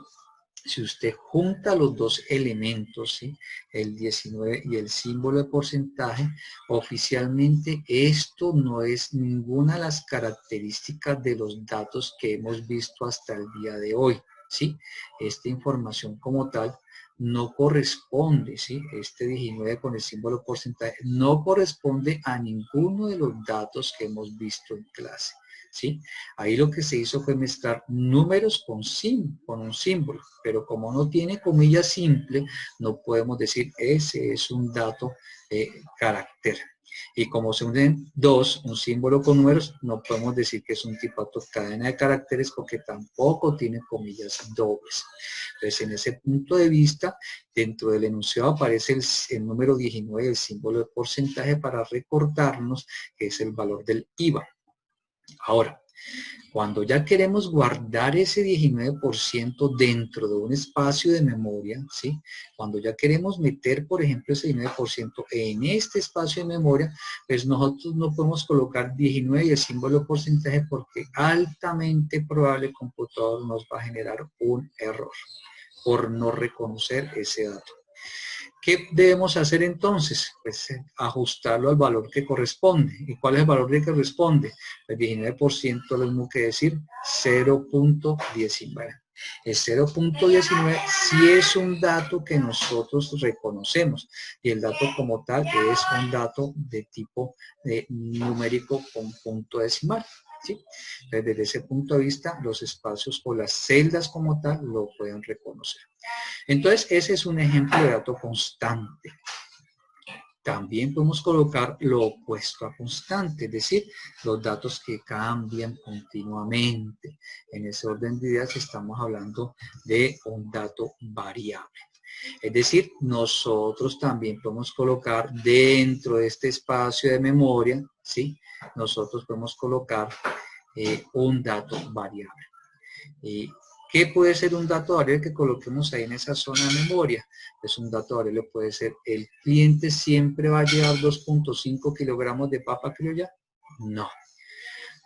Si usted junta los dos elementos, ¿sí? El 19 y el símbolo de porcentaje, oficialmente esto no es ninguna de las características de los datos que hemos visto hasta el día de hoy, ¿sí? Esta información como tal no corresponde, ¿sí? Este 19 con el símbolo de porcentaje no corresponde a ninguno de los datos que hemos visto en clase, ¿sí? Ahí lo que se hizo fue mezclar números con un símbolo, pero como no tiene comilla simple, no podemos decir ese es un dato carácter. Y como se unen dos, un símbolo con números, no podemos decir que es un tipo de cadena de caracteres porque tampoco tiene comillas dobles. Entonces, en ese punto de vista, dentro del enunciado aparece el número 19, el símbolo de porcentaje para recordarnos que es el valor del IVA. Ahora, cuando ya queremos guardar ese 19% dentro de un espacio de memoria, ¿sí? Cuando ya queremos meter, por ejemplo, ese 19% en este espacio de memoria, pues nosotros no podemos colocar 19 y el símbolo de porcentaje porque altamente probable el computador nos va a generar un error por no reconocer ese dato. ¿Qué debemos hacer entonces? Pues ajustarlo al valor que corresponde. ¿Y cuál es el valor que corresponde? El 19% es lo mismo que decir 0.19. El 0.19 sí es un dato que nosotros reconocemos y el dato como tal es un dato de tipo numérico con punto decimal, ¿sí? Entonces, desde ese punto de vista, los espacios o las celdas como tal lo pueden reconocer. Entonces, ese es un ejemplo de dato constante. También podemos colocar lo opuesto a constante, es decir, los datos que cambian continuamente. En ese orden de ideas estamos hablando de un dato variable. Es decir, nosotros también podemos colocar dentro de este espacio de memoria, ¿sí? Nosotros podemos colocar un dato variable. ¿Qué puede ser un dato variable que coloquemos ahí en esa zona de memoria? Pues un dato variable puede ser, ¿el cliente siempre va a llevar 2.5 kilogramos de papa criolla? No.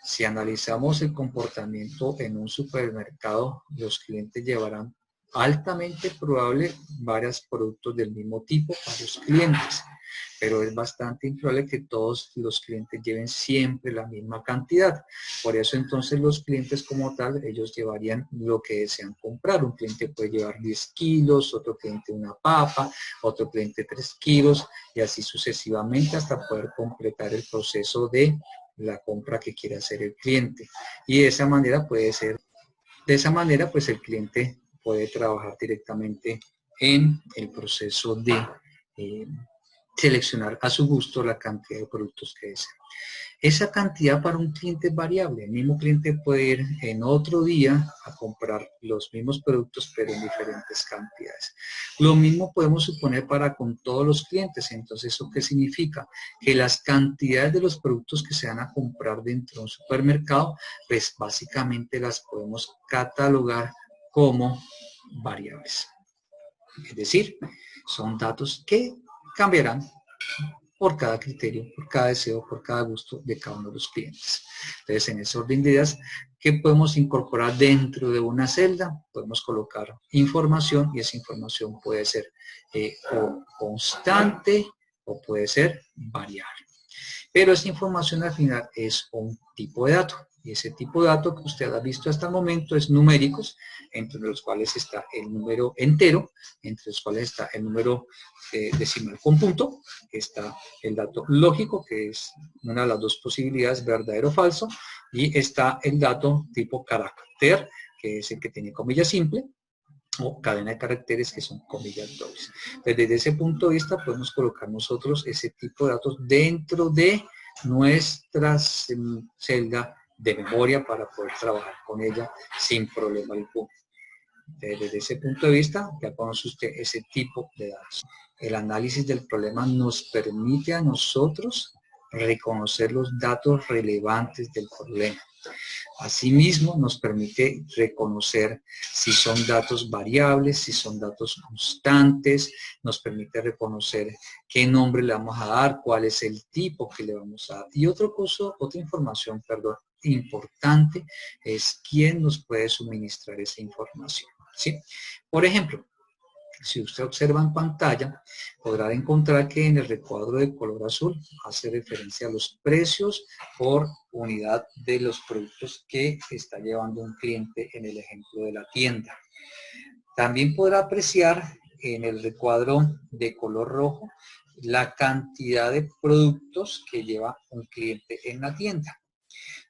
Si analizamos el comportamiento en un supermercado, los clientes llevarán altamente probable varios productos del mismo tipo a los clientes, pero es bastante improbable que todos los clientes lleven siempre la misma cantidad. Por eso entonces los clientes como tal, ellos llevarían lo que desean comprar. Un cliente puede llevar 10 kilos, otro cliente una papa, otro cliente 3 kilos y así sucesivamente hasta poder completar el proceso de la compra que quiere hacer el cliente. Y de esa manera pues el cliente puede trabajar directamente en el proceso de seleccionar a su gusto la cantidad de productos que desea. Esa cantidad para un cliente es variable. El mismo cliente puede ir en otro día a comprar los mismos productos, pero en diferentes cantidades. Lo mismo podemos suponer para con todos los clientes. Entonces, ¿eso qué significa? Que las cantidades de los productos que se van a comprar dentro de un supermercado, pues básicamente las podemos catalogar como variables. Es decir, son datos que cambiarán por cada criterio, por cada deseo, por cada gusto de cada uno de los clientes. Entonces, en ese orden de ideas, ¿qué podemos incorporar dentro de una celda? Podemos colocar información y esa información puede ser o constante o puede ser variable. Pero esa información al final es un tipo de dato. Y ese tipo de dato que usted ha visto hasta el momento es numéricos, entre los cuales está el número entero, entre los cuales está el número decimal con punto, está el dato lógico, que es una de las dos posibilidades, verdadero o falso, y está el dato tipo carácter, que es el que tiene comilla simple, o cadena de caracteres que son comillas dobles. Entonces, desde ese punto de vista podemos colocar nosotros ese tipo de datos dentro de nuestra celda de memoria para poder trabajar con ella sin problema alguno. Desde ese punto de vista ya conoce usted ese tipo de datos. El análisis del problema nos permite a nosotros reconocer los datos relevantes del problema. Asimismo, nos permite reconocer si son datos variables, si son datos constantes, nos permite reconocer qué nombre le vamos a dar, cuál es el tipo que le vamos a dar. Y otra información, importante es quién nos puede suministrar esa información, ¿sí? Por ejemplo, si usted observa en pantalla, podrá encontrar que en el recuadro de color azul hace referencia a los precios por unidad de los productos que está llevando un cliente en el ejemplo de la tienda. También podrá apreciar en el recuadro de color rojo la cantidad de productos que lleva un cliente en la tienda.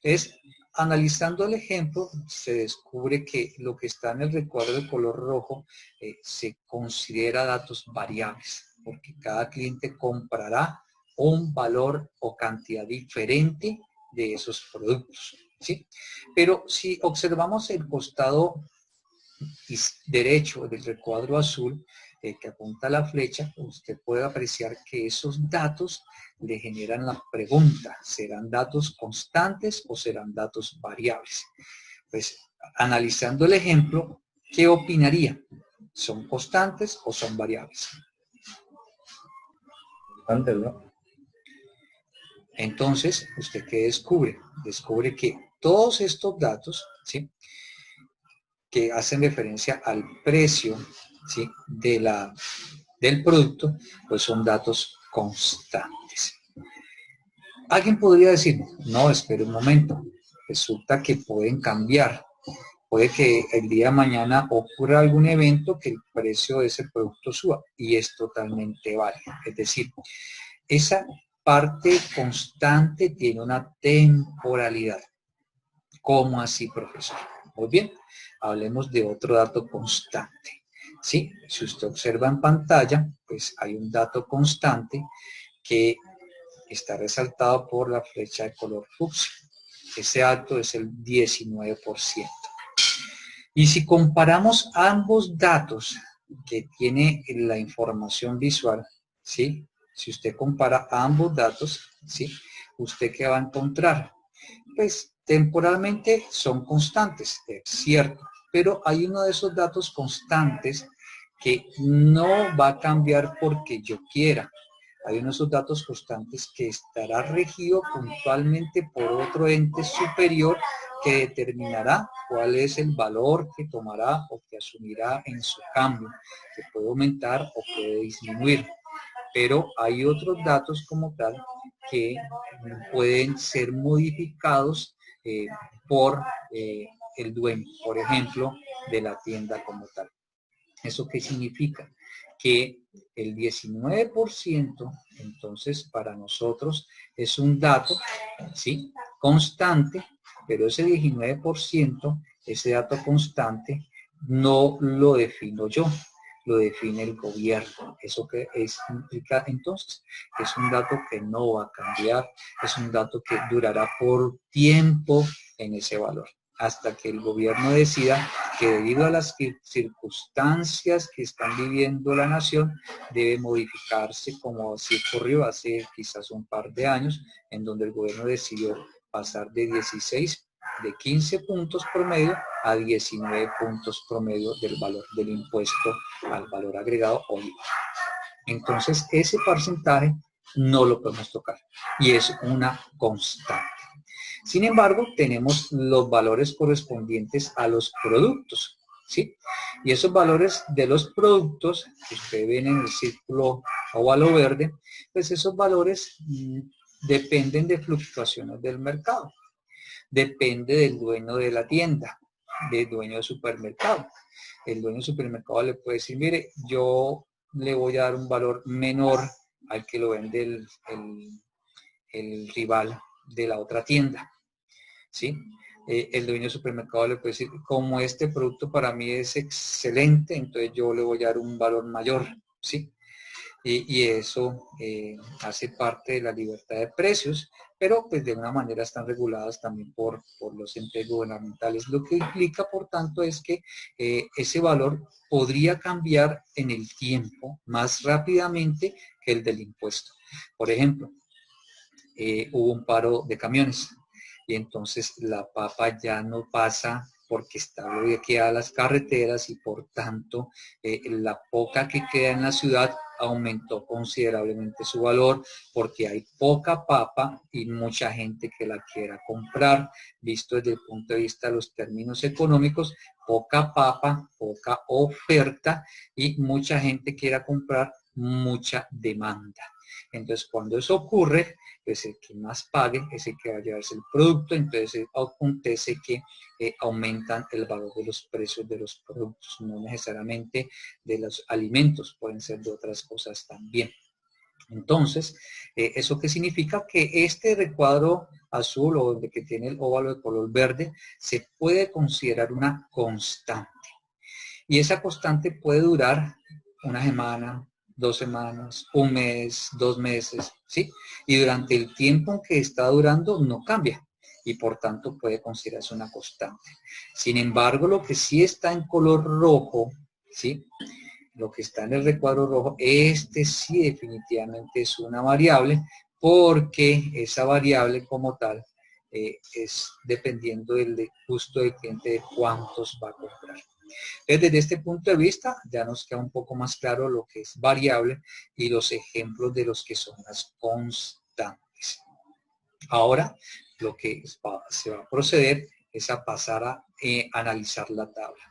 Entonces, analizando el ejemplo, se descubre que lo que está en el recuadro de color rojo se considera datos variables, porque cada cliente comprará un valor o cantidad diferente de esos productos, ¿sí? Pero si observamos el costado derecho del recuadro azul que apunta a la flecha, usted puede apreciar que esos datos le generan la pregunta, ¿serán datos constantes o serán datos variables? Pues analizando el ejemplo, ¿qué opinaría? ¿Son constantes o son variables?
Constantes, ¿no?
Entonces, ¿usted qué descubre? Descubre que todos estos datos, ¿sí?, que hacen referencia al precio, ¿sí?, del producto, pues son datos constantes. Alguien podría decir, no, espere un momento, resulta que pueden cambiar. Puede que el día de mañana ocurra algún evento que el precio de ese producto suba y es totalmente válido. Es decir, esa parte constante tiene una temporalidad. ¿Cómo así, profesor? Muy bien, hablemos de otro dato constante. ¿Sí? Si usted observa en pantalla, pues hay un dato constante que está resaltado por la flecha de color fucsia. Ese dato es el 19%. Y si comparamos ambos datos que tiene la información visual, ¿sí?, si usted compara ambos datos, ¿sí?, ¿usted qué va a encontrar? Pues temporalmente son constantes, es cierto, pero hay uno de esos datos constantes que no va a cambiar porque yo quiera. Hay uno de esos datos constantes que estará regido puntualmente por otro ente superior que determinará cuál es el valor que tomará o que asumirá en su cambio, que puede aumentar o puede disminuir. Pero hay otros datos como tal que pueden ser modificados por el dueño, por ejemplo, de la tienda como tal. ¿Eso qué significa? Que el 19% entonces para nosotros es un dato, ¿sí?, constante, pero ese 19%, ese dato constante, no lo defino yo. lo define el gobierno. ¿Eso qué implica entonces? Es un dato que no va a cambiar, es un dato que durará por tiempo en ese valor, hasta que el gobierno decida que debido a las circunstancias que están viviendo la nación, debe modificarse, como así ocurrió hace quizás un par de años, en donde el gobierno decidió pasar de 15 puntos promedio a 19 puntos promedio del valor del impuesto al valor agregado o IVA. Entonces, ese porcentaje no lo podemos tocar y es una constante. Sin embargo, tenemos los valores correspondientes a los productos, ¿sí? Y esos valores de los productos que ustedes ven en el círculo óvalo verde, pues esos valores dependen de fluctuaciones del mercado. Depende del dueño de la tienda, del dueño del supermercado. El dueño del supermercado le puede decir, mire, yo le voy a dar un valor menor al que lo vende el rival de la otra tienda, ¿sí? El dueño del supermercado le puede decir, como este producto para mí es excelente, entonces yo le voy a dar un valor mayor, ¿sí? Y eso hace parte de la libertad de precios, pero pues de una manera están reguladas también por los entes gubernamentales. Lo que implica, por tanto, es que ese valor podría cambiar en el tiempo más rápidamente que el del impuesto. Por ejemplo, hubo un paro de camiones y entonces la papa ya no pasa porque está bloqueada las carreteras y por tanto la poca que queda en la ciudad aumentó considerablemente su valor porque hay poca papa y mucha gente que la quiera comprar. Visto desde el punto de vista de los términos económicos, poca papa, poca oferta y mucha gente quiera comprar, mucha demanda. Entonces, cuando eso ocurre, pues el que más pague es el que va a llevarse el producto, entonces acontece que aumentan el valor de los precios de los productos, no necesariamente de los alimentos, pueden ser de otras cosas también. Entonces, ¿eso qué significa? Que este recuadro azul o el que tiene el óvalo de color verde se puede considerar una constante. Y esa constante puede durar una semana, 2 semanas, un mes, 2 meses, ¿sí? Y durante el tiempo en que está durando no cambia y por tanto puede considerarse una constante. Sin embargo, lo que sí está en color rojo, ¿sí? Lo que está en el recuadro rojo, este sí definitivamente es una variable porque esa variable como tal es dependiendo del gusto del cliente de cuántos va a comprar. Desde este punto de vista ya nos queda un poco más claro lo que es variable y los ejemplos de los que son las constantes. Ahora lo que se va a proceder es a pasar a analizar la tabla.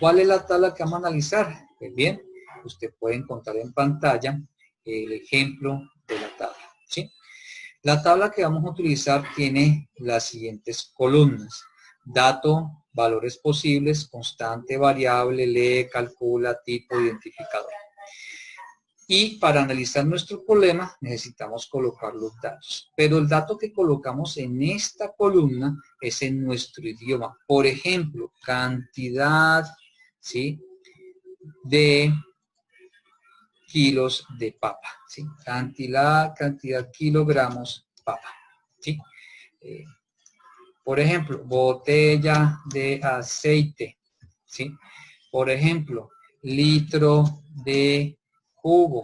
¿Cuál es la tabla que vamos a analizar? Pues bien, usted puede encontrar en pantalla el ejemplo de la tabla, ¿sí? La tabla que vamos a utilizar tiene las siguientes columnas. Dato, valores posibles, constante, variable, lee, calcula, tipo, identificador. Y para analizar nuestro problema necesitamos colocar los datos. Pero el dato que colocamos en esta columna es en nuestro idioma. Por ejemplo, cantidad, ¿sí?, de kilos de papa, ¿sí? Cantidad, kilogramos papa, ¿sí? Por ejemplo, botella de aceite, ¿sí? Por ejemplo, litro de jugo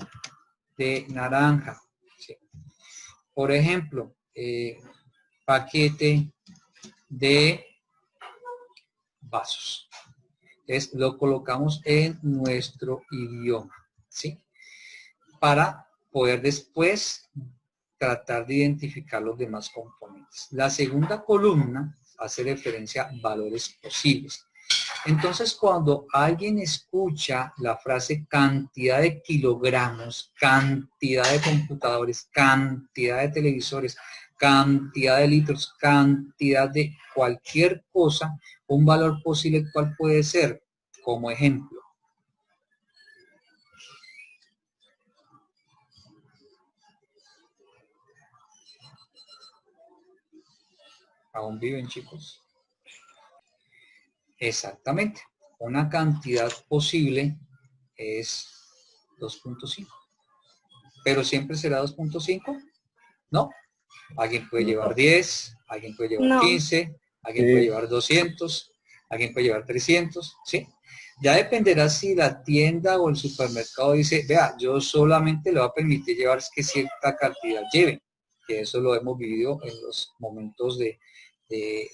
de naranja, ¿sí? Por ejemplo, paquete de vasos. Entonces, lo colocamos en nuestro idioma, ¿sí? Para poder después tratar de identificar los demás componentes. La segunda columna hace referencia a valores posibles. Entonces, cuando alguien escucha la frase cantidad de kilogramos, cantidad de computadores, cantidad de televisores, cantidad de litros, cantidad de cualquier cosa, un valor posible, ¿cuál puede ser? Como ejemplo. ¿Aún viven, chicos? Exactamente. Una cantidad posible es 2.5. ¿Pero siempre será 2.5? No. Alguien puede llevar 10, alguien puede llevar 15, alguien puede llevar 200, alguien puede llevar 300, ¿sí? Ya dependerá si la tienda o el supermercado dice, vea, yo solamente le voy a permitir llevar que cierta cantidad lleven, que eso lo hemos vivido en los momentos de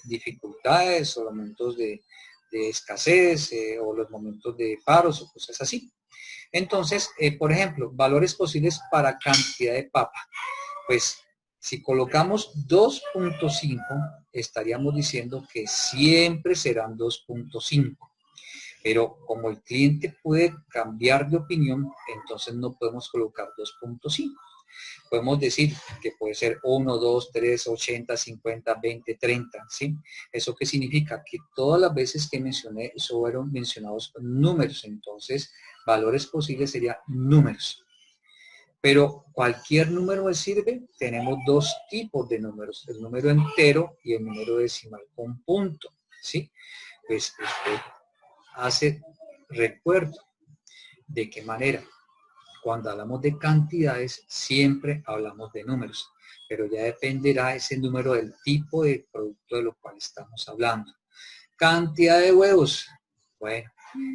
dificultades o los momentos de escasez o los momentos de paros o cosas así. Entonces, por ejemplo, valores posibles para cantidad de papa. Pues si colocamos 2.5, estaríamos diciendo que siempre serán 2.5. Pero como el cliente puede cambiar de opinión, entonces no podemos colocar 2.5. Podemos decir que puede ser 1, 2, 3, 80, 50, 20, 30, ¿sí? ¿Eso qué significa? Que todas las veces que mencioné, eso fueron mencionados números. Entonces, valores posibles serían números. Pero cualquier número me sirve. Tenemos dos tipos de números, el número entero y el número decimal con punto, ¿sí? Pues usted hace recuerdo de qué manera. Cuando hablamos de cantidades, siempre hablamos de números, pero ya dependerá ese número del tipo de producto de lo cual estamos hablando. Cantidad de huevos. Bueno,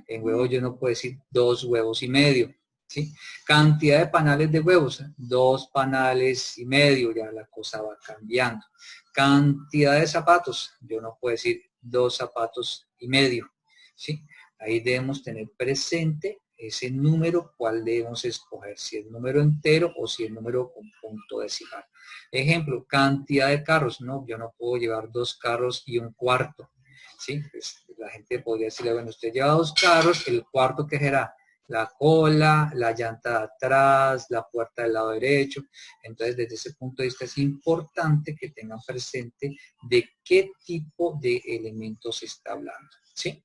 en huevos yo no puedo decir 2 huevos y medio. ¿Sí? Cantidad de panales de huevos, 2 panales y medio, ya la cosa va cambiando. Cantidad de zapatos, yo no puedo decir 2 zapatos y medio. ¿Sí? Ahí debemos tener presente ese número, cuál debemos escoger, si es número entero o si es número con punto decimal. Ejemplo, cantidad de carros, no, yo no puedo llevar 2 carros y un cuarto. ¿Sí? Pues la gente podría decirle, bueno, usted lleva 2 carros, el cuarto que será la cola, la llanta de atrás, la puerta del lado derecho. Entonces, desde ese punto de vista es importante que tengan presente de qué tipo de elementos se está hablando, ¿sí?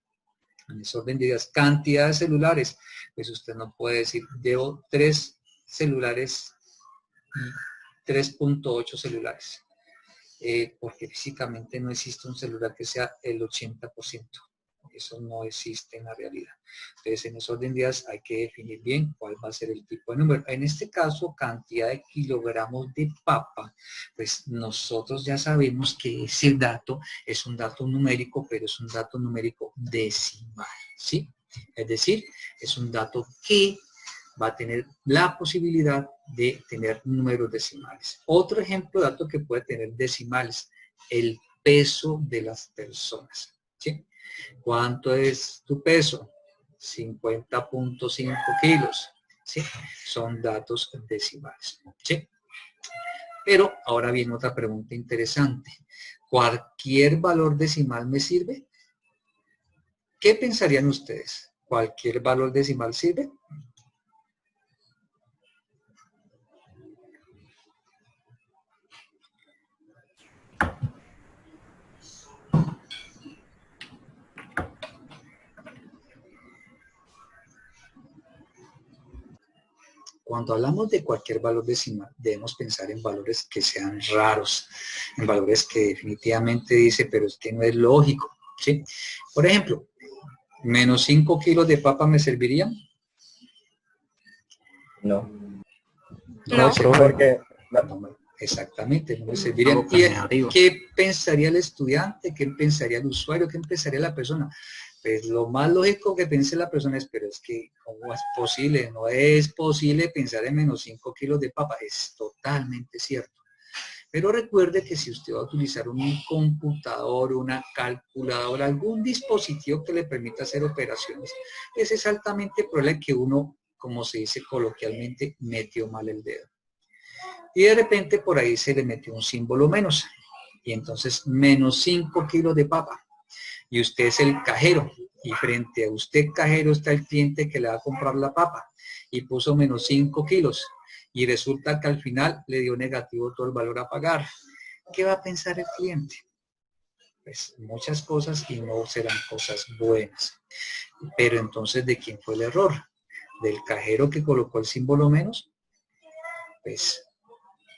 En ese orden de ideas, cantidad de celulares, pues usted no puede decir, debo 3 celulares y 3.8 celulares, porque físicamente no existe un celular que sea el 80%. Eso no existe en la realidad. Entonces, en ese orden de ideas hay que definir bien cuál va a ser el tipo de número. En este caso, cantidad de kilogramos de papa, pues nosotros ya sabemos que ese dato es un dato numérico, pero es un dato numérico decimal, ¿sí? Es decir, es un dato que va a tener la posibilidad de tener números decimales. Otro ejemplo de dato que puede tener decimales, el peso de las personas, ¿sí? ¿Cuánto es tu peso? 50.5 kilos, ¿sí? Son datos decimales, ¿sí? Pero ahora viene otra pregunta interesante. ¿Cualquier valor decimal me sirve? ¿Qué pensarían ustedes? ¿Cualquier valor decimal sirve? Cuando hablamos de cualquier valor decimal, debemos pensar en valores que sean raros, en valores que definitivamente dice, pero es que no es lógico, ¿sí? Por ejemplo, menos 5 kilos de papa me servirían.
No.
No,
No,
Porque
no, exactamente, no me servirían. ¿Y qué pensaría el estudiante? ¿Qué pensaría el usuario? ¿Qué pensaría la persona? Pues lo más lógico que piense la persona es, pero es que, ¿cómo es posible? No es posible pensar en menos 5 kilos de papa. Es totalmente cierto. Pero recuerde que si usted va a utilizar un computador, una calculadora, algún dispositivo que le permita hacer operaciones, ese es altamente probable que uno, como se dice coloquialmente, metió mal el dedo. Y de repente por ahí se le metió un símbolo menos. Y entonces menos 5 kilos de papa. Y usted es el cajero. Y frente a usted, cajero, está el cliente que le va a comprar la papa. Y puso menos 5 kilos. Y resulta que al final le dio negativo todo el valor a pagar. ¿Qué va a pensar el cliente? Pues muchas cosas y no serán cosas buenas. Pero entonces, ¿de quién fue el error? ¿Del cajero que colocó el símbolo menos? Pues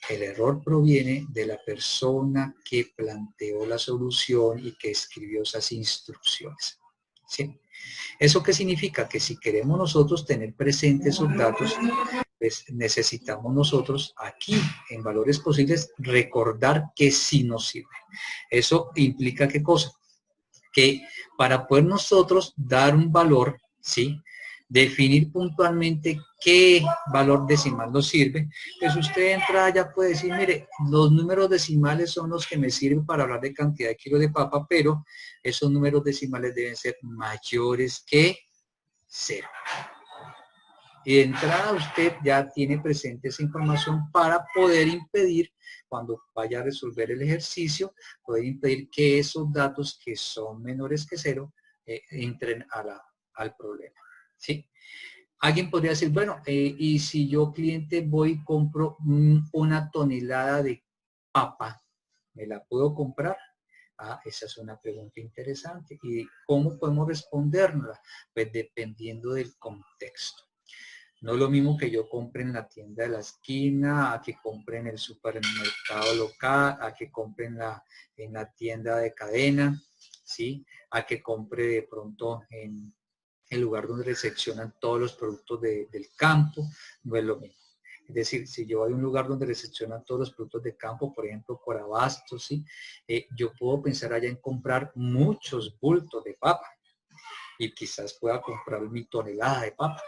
el error proviene de la persona que planteó la solución y que escribió esas instrucciones, ¿sí? ¿Eso qué significa? Que si queremos nosotros tener presentes esos datos, pues necesitamos nosotros aquí, en valores posibles, recordar que sí nos sirve. Eso implica ¿qué cosa? Que para poder nosotros dar un valor, ¿sí? Definir puntualmente qué valor decimal nos sirve, pues usted entra ya puede decir, mire, los números decimales son los que me sirven para hablar de cantidad de kilos de papa, pero esos números decimales deben ser mayores que 0. Y de entrada usted ya tiene presente esa información para poder impedir, cuando vaya a resolver el ejercicio, poder impedir que esos datos que son menores que 0 entren al problema. ¿Sí? Alguien podría decir, bueno, y si yo cliente voy y compro una tonelada de papa, ¿me la puedo comprar? Ah, esa es una pregunta interesante. ¿Y cómo podemos responderla? Pues dependiendo del contexto. No es lo mismo que yo compre en la tienda de la esquina, a que compre en el supermercado local, a que compre en la tienda de cadena, ¿sí? A que compre de pronto en el lugar donde recepcionan todos los productos del campo, no es lo mismo. Es decir, si yo voy a un lugar donde recepcionan todos los productos de campo, por ejemplo, por abastos, ¿sí? Yo puedo pensar allá en comprar muchos bultos de papa y quizás pueda comprar mi tonelada de papa.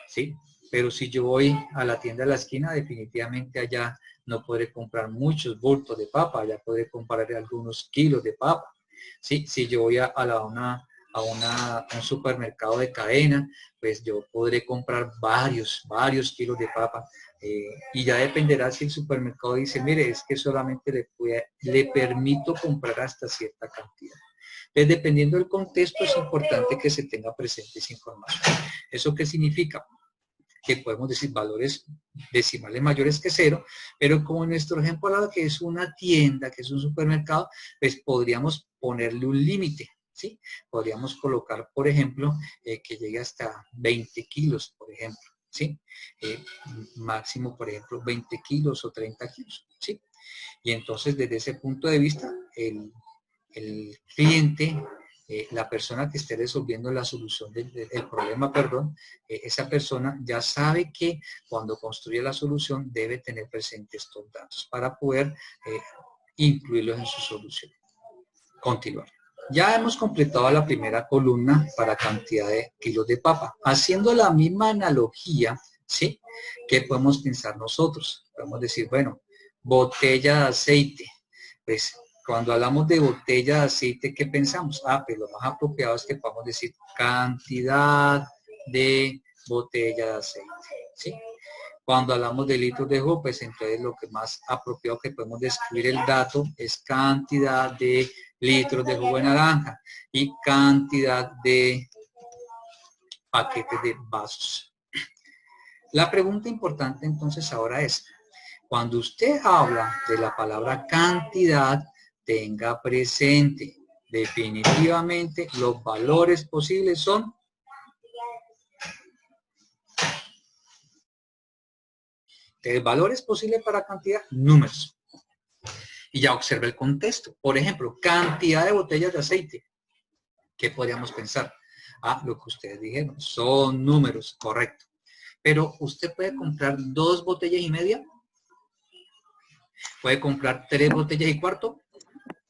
¿Sí? Pero si yo voy a la tienda de la esquina, definitivamente allá no podré comprar muchos bultos de papa, allá podré comprar algunos kilos de papa. ¿Sí? Si yo voy a un supermercado de cadena, pues yo podré comprar varios kilos de papa. Y ya dependerá si el supermercado dice, mire, es que solamente le permito comprar hasta cierta cantidad. Entonces, dependiendo del contexto, es importante que se tenga presente esa información. ¿Eso qué significa? Que podemos decir valores decimales mayores que 0, pero como en nuestro ejemplo hablado que es una tienda, que es un supermercado, pues podríamos ponerle un límite, ¿sí? Podríamos colocar, por ejemplo, que llegue hasta 20 kilos, por ejemplo, ¿sí? Máximo, por ejemplo, 20 kilos o 30 kilos, ¿sí? Y entonces, desde ese punto de vista, el cliente, la persona que esté resolviendo la solución del problema, esa persona ya sabe que cuando construye la solución debe tener presentes estos datos para poder incluirlos en su solución. Continuar. Ya hemos completado la primera columna para cantidad de kilos de papa. Haciendo la misma analogía, ¿sí? ¿Qué podemos pensar nosotros? Podemos decir, bueno, botella de aceite. Pues cuando hablamos de botella de aceite, ¿qué pensamos? Ah, pues lo más apropiado es que podamos decir cantidad de botella de aceite, ¿sí? Cuando hablamos de litros de jugo, pues entonces lo que más apropiado que podemos describir el dato es cantidad de litros de jugo de naranja y cantidad de paquetes de vasos. La pregunta importante entonces ahora es, cuando usted habla de la palabra cantidad, tenga presente, definitivamente los valores posibles son valores posibles para cantidad, números. Y ya observa el contexto. Por ejemplo, cantidad de botellas de aceite. ¿Qué podríamos pensar? Ah, lo que ustedes dijeron, son números, correcto. Pero usted puede comprar 2 botellas y media. ¿Puede comprar 3 botellas y cuarto?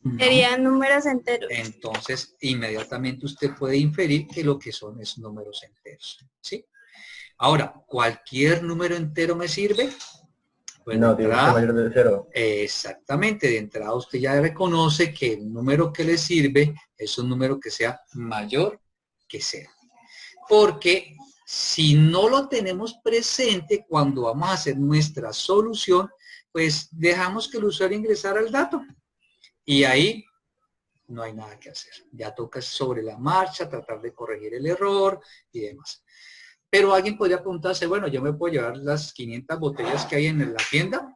No. Serían números enteros.
Entonces, inmediatamente usted puede inferir que lo que son es números enteros. ¿Sí? Ahora, ¿cualquier número entero me sirve?
Pues no, tiene que ser mayor de 0.
Exactamente, de entrada usted ya reconoce que el número que le sirve es un número que sea mayor que 0. Porque si no lo tenemos presente cuando vamos a hacer nuestra solución, pues dejamos que el usuario ingresara el dato. Y ahí no hay nada que hacer. Ya toca sobre la marcha, tratar de corregir el error y demás. Pero alguien podría preguntarse, bueno, yo me puedo llevar las 500 botellas que hay en la tienda.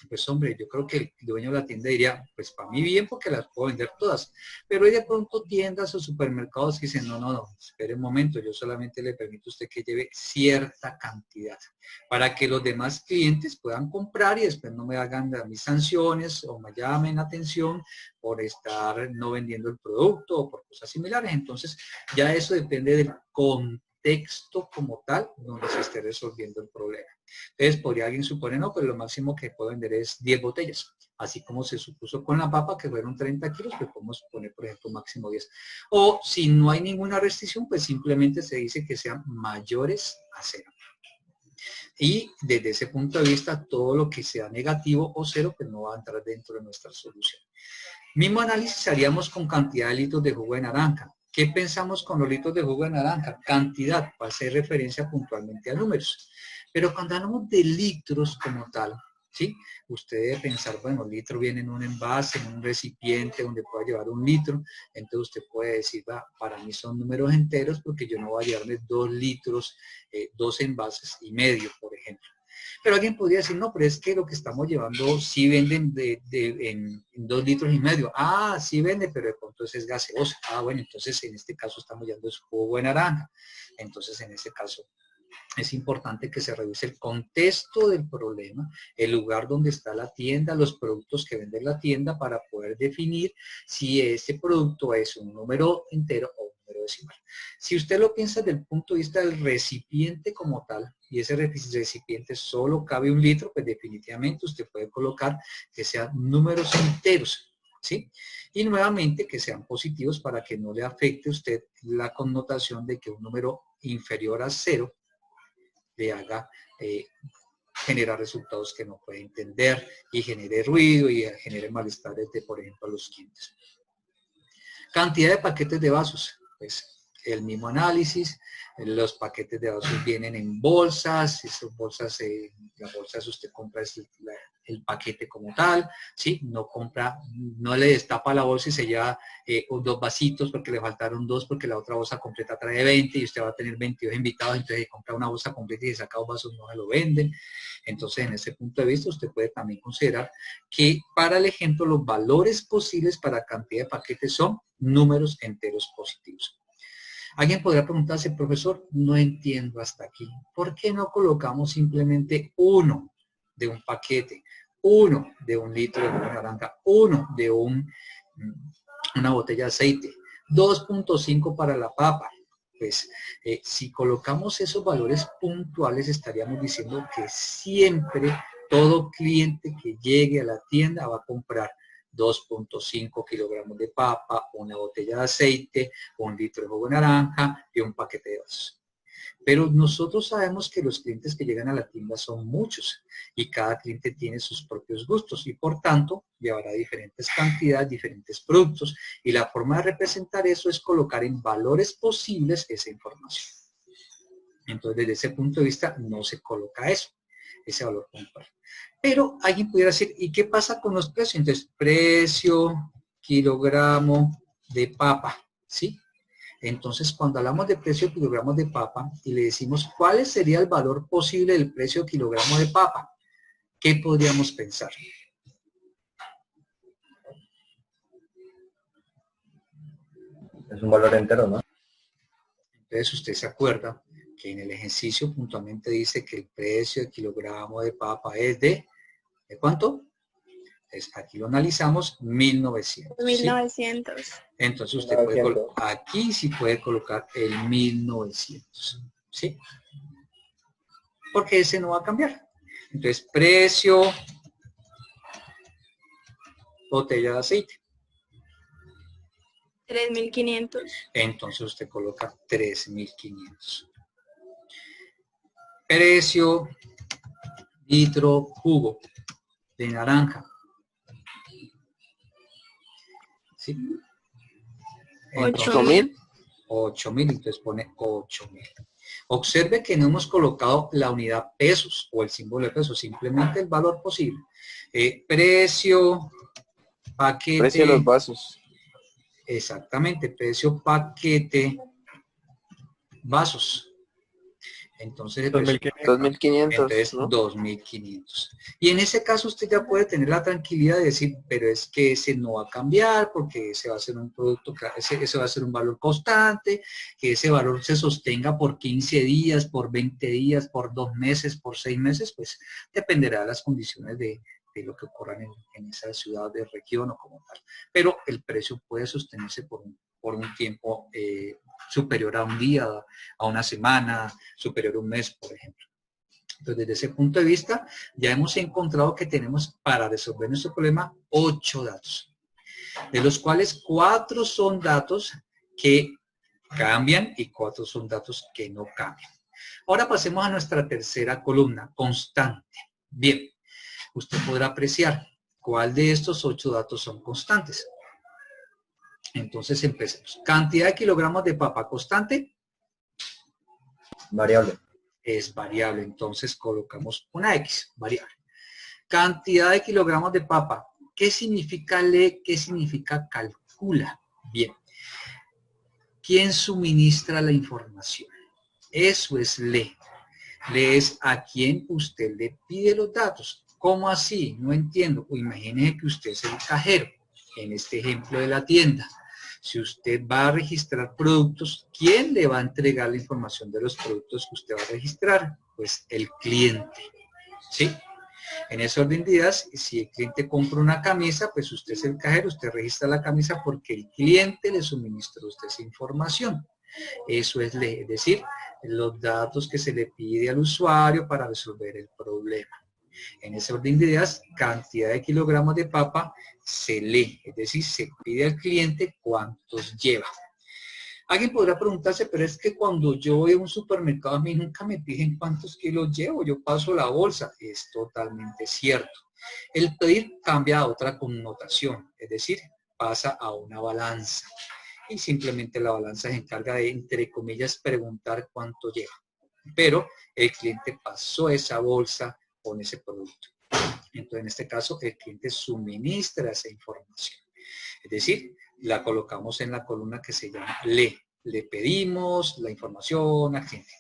Pues hombre, yo creo que el dueño de la tienda diría, pues para mí bien porque las puedo vender todas. Pero hay de pronto tiendas o supermercados que dicen, no, espere un momento, yo solamente le permito a usted que lleve cierta cantidad para que los demás clientes puedan comprar y después no me hagan mis sanciones o me llamen la atención por estar no vendiendo el producto o por cosas similares. Entonces, ya eso depende del contexto como tal donde se esté resolviendo el problema. Entonces, podría alguien suponer, no, pero lo máximo que puedo vender es 10 botellas. Así como se supuso con la papa, que fueron 30 kilos, pues podemos poner, por ejemplo, máximo 10. O si no hay ninguna restricción, pues simplemente se dice que sean mayores a 0. Y desde ese punto de vista, todo lo que sea negativo o 0, pues no va a entrar dentro de nuestra solución. Mismo análisis haríamos con cantidad de litros de jugo de naranja. ¿Qué pensamos con los litros de jugo de naranja? Cantidad, para hacer referencia puntualmente a números. Pero cuando hablamos de litros como tal, ¿sí? Usted debe pensar, bueno, litro viene en un envase, en un recipiente donde pueda llevar 1 litro. Entonces usted puede decir, para mí son números enteros porque yo no voy a llevarme 2 litros, 2 envases y medio, por ejemplo. Pero alguien podría decir, no, pero es que lo que estamos llevando sí venden en 2 litros y medio. Ah, sí vende, pero de pronto es gaseosa. Ah, bueno, entonces en este caso estamos llevando es jugo de naranja. Entonces en este caso es importante que se revise el contexto del problema, el lugar donde está la tienda, los productos que vende la tienda para poder definir si ese producto es un número entero o un número decimal. Si usted lo piensa desde el punto de vista del recipiente como tal, y ese recipiente solo cabe 1 litro, pues definitivamente usted puede colocar que sean números enteros, ¿sí? Y nuevamente que sean positivos para que no le afecte a usted la connotación de que un número inferior a 0 le haga generar resultados que no puede entender y genere ruido y genere malestares de, por ejemplo, a los clientes. Cantidad de paquetes de vasos, pues el mismo análisis. Los paquetes de vasos vienen en bolsas, esas bolsas, las bolsas usted compra el paquete como tal, ¿sí? No compra, no le destapa la bolsa y se lleva 2 vasitos porque le faltaron 2 porque la otra bolsa completa trae 20 y usted va a tener 22 invitados, entonces compra una bolsa completa y se saca 2 vasos, no se lo venden. Entonces, en ese punto de vista, usted puede también considerar que para el ejemplo, los valores posibles para cantidad de paquetes son números enteros positivos. Alguien podría preguntarse, profesor, no entiendo hasta aquí. ¿Por qué no colocamos simplemente 1 de un paquete, 1 de 1 litro de jugo de naranja, 1 de una botella de aceite, 2.5 para la papa? Pues si colocamos esos valores puntuales, estaríamos diciendo que siempre todo cliente que llegue a la tienda va a comprar 2.5 kilogramos de papa, una botella de aceite, 1 litro de jugo de naranja y un paquete de vasos. Pero nosotros sabemos que los clientes que llegan a la tienda son muchos y cada cliente tiene sus propios gustos y por tanto llevará diferentes cantidades, diferentes productos y la forma de representar eso es colocar en valores posibles esa información. Entonces desde ese punto de vista no se coloca eso, ese valor puntual. Pero alguien pudiera decir, ¿y qué pasa con los precios? Entonces, precio, kilogramo de papa, ¿sí? Entonces, cuando hablamos de precio de kilogramos de papa y le decimos cuál sería el valor posible del precio de kilogramo de papa, ¿qué podríamos pensar?
Es un valor entero, ¿no?
Entonces, usted se acuerda que en el ejercicio puntualmente dice que el precio de kilogramo de papa es ¿de cuánto? Entonces, aquí lo analizamos, 1900.
1900.
¿sí? Entonces usted puede colocar, aquí sí puede colocar el 1900, ¿sí? Porque ese no va a cambiar. Entonces, precio, botella de aceite.
3500.
Entonces usted coloca 3500. Precio, litro, jugo de naranja. ¿Sí?
8000.
8000, entonces pone 8000. Observe que no hemos colocado la unidad pesos o el símbolo de pesos, simplemente el valor posible. Precio, paquete.
Precio de los vasos.
Exactamente, precio, paquete, vasos. Entonces, el precio
2.500,
entonces,
¿no?
2.500. Y en ese caso usted ya puede tener la tranquilidad de decir, pero es que ese no va a cambiar porque ese va a ser un producto, ese va a ser un valor constante, que ese valor se sostenga por 15 días, por 20 días, por 2 meses, por 6 meses, pues dependerá de las condiciones de lo que ocurran en esa ciudad, de región o como tal. Pero el precio puede sostenerse por un tiempo superior a un día, a una semana, superior a un mes, por ejemplo. Entonces, desde ese punto de vista, ya hemos encontrado que tenemos para resolver nuestro problema 8 datos, de los cuales 4 son datos que cambian y 4 son datos que no cambian. Ahora pasemos a nuestra tercera columna, constante. Bien, usted podrá apreciar cuál de estos 8 datos son constantes. Entonces empecemos. Cantidad de kilogramos de papa constante.
Variable.
Es variable, entonces colocamos una X, variable. Cantidad de kilogramos de papa. ¿Qué significa lee? ¿Qué significa calcula? Bien. ¿Quién suministra la información? Eso es lee. Lee es a quien usted le pide los datos. ¿Cómo así? No entiendo. O imagínese que usted es el cajero, en este ejemplo de la tienda. Si usted va a registrar productos, ¿quién le va a entregar la información de los productos que usted va a registrar? Pues el cliente, ¿sí? En ese orden de ideas, si el cliente compra una camisa, pues usted es el cajero, usted registra la camisa porque el cliente le suministró a usted esa información. Eso es decir, los datos que se le pide al usuario para resolver el problema. En ese orden de ideas, cantidad de kilogramos de papa se lee, es decir, se pide al cliente cuántos lleva. Alguien podrá preguntarse, pero es que cuando yo voy a un supermercado a mí nunca me piden cuántos kilos llevo, yo paso la bolsa. Es totalmente cierto. El pedir cambia a otra connotación, es decir, pasa a una balanza. Y simplemente la balanza se encarga de, entre comillas, preguntar cuánto lleva. Pero el cliente pasó esa bolsa con ese producto. Entonces, en este caso, el cliente suministra esa información. Es decir, la colocamos en la columna que se llama lee. Le pedimos la información al cliente.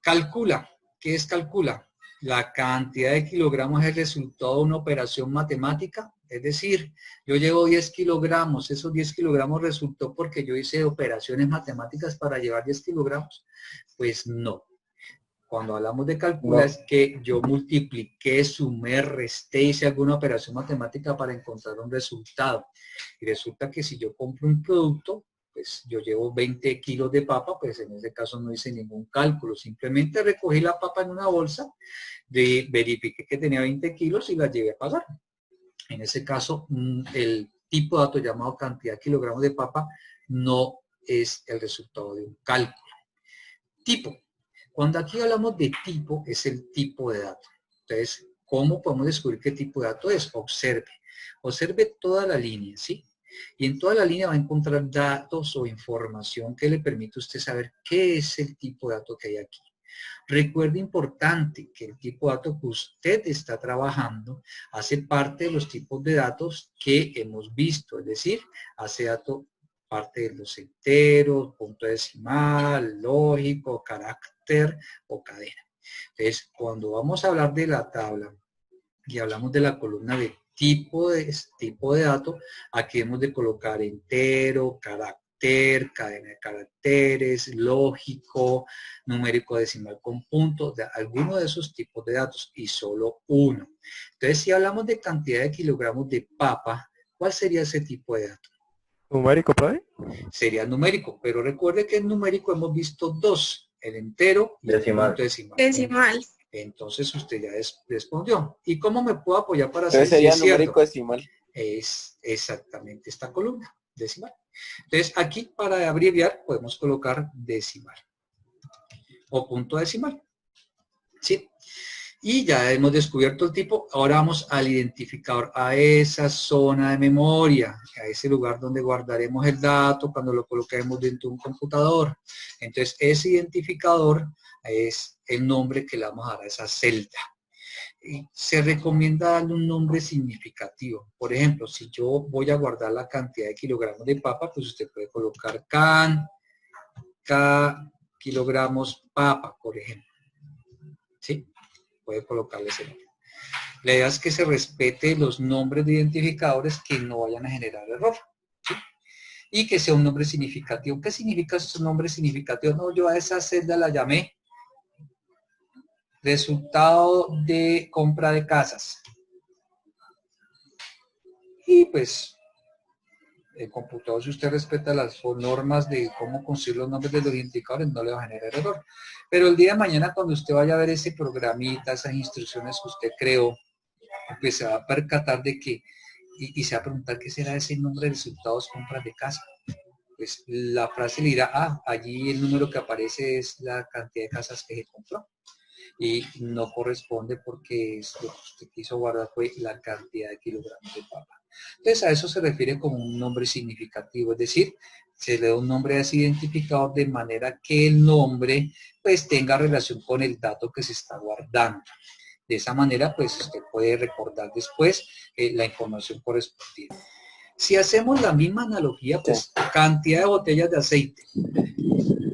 Calcula. ¿Qué es calcula? La cantidad de kilogramos es el resultado de una operación matemática. Es decir, yo llevo 10 kilogramos. Esos 10 kilogramos resultó porque yo hice operaciones matemáticas para llevar 10 kilogramos. Pues no. Cuando hablamos de calcula es que yo multipliqué, sumé, resté, hice alguna operación matemática para encontrar un resultado. Y resulta que si yo compro un producto, pues yo llevo 20 kilos de papa, pues en ese caso no hice ningún cálculo. Simplemente recogí la papa en una bolsa, verifiqué que tenía 20 kilos y la llevé a pagar. En ese caso, el tipo de dato llamado cantidad de kilogramos de papa no es el resultado de un cálculo. Tipo. Cuando aquí hablamos de tipo, es el tipo de dato. Entonces, ¿cómo podemos descubrir qué tipo de dato es? Observe. Observe toda la línea, ¿sí? Y en toda la línea va a encontrar datos o información que le permite a usted saber qué es el tipo de dato que hay aquí. Recuerde importante que el tipo de dato que usted está trabajando hace parte de los tipos de datos que hemos visto, es decir, hace parte de los enteros, punto decimal, lógico, carácter o cadena. Entonces, cuando vamos a hablar de la tabla y hablamos de la columna de tipo de dato, aquí hemos de colocar entero, carácter, cadena de caracteres, lógico, numérico decimal con puntos, de alguno de esos tipos de datos y solo uno. Entonces, si hablamos de cantidad de kilogramos de papa, ¿cuál sería ese tipo de dato?
¿Numérico, profe?
Sería numérico, pero recuerde que en numérico hemos visto dos, el entero y
Decimal.
el punto decimal.
Decimal.
Entonces usted ya respondió. ¿Y cómo me puedo apoyar para
Entonces
saber si
sería
es cierto?
numérico decimal.
Es exactamente esta columna, decimal. Entonces aquí para abreviar podemos colocar decimal o punto decimal. ¿Sí? Y ya hemos descubierto el tipo, ahora vamos al identificador, a esa zona de memoria, a ese lugar donde guardaremos el dato cuando lo coloquemos dentro de un computador. Entonces, ese identificador es el nombre que le vamos a dar a esa celda. Y se recomienda darle un nombre significativo. Por ejemplo, si yo voy a guardar la cantidad de kilogramos de papa, pues usted puede colocar kilogramos papa, por ejemplo. ¿Sí? Puede colocarle ese nombre. La idea es que se respete los nombres de identificadores que no vayan a generar error. ¿Sí? Y que sea un nombre significativo. ¿Qué significa esos nombres significativos? No, yo a esa celda la llamé resultado de compra de casas. Y pues el computador, si usted respeta las normas de cómo construir los nombres de los identificadores, no le va a generar error. Pero el día de mañana, cuando usted vaya a ver ese programita, esas instrucciones que usted creó, pues se va a percatar de que, y se va a preguntar qué será ese nombre de resultados compras de casa. Pues la frase le dirá, allí el número que aparece es la cantidad de casas que se compró. Y no corresponde porque lo que usted quiso guardar fue la cantidad de kilogramos de papa. Entonces a eso se refiere como un nombre significativo, es decir, se le da un nombre a ese identificador de manera que el nombre pues tenga relación con el dato que se está guardando. De esa manera pues usted puede recordar después la información correspondiente. Si hacemos la misma analogía, pues cantidad de botellas de aceite.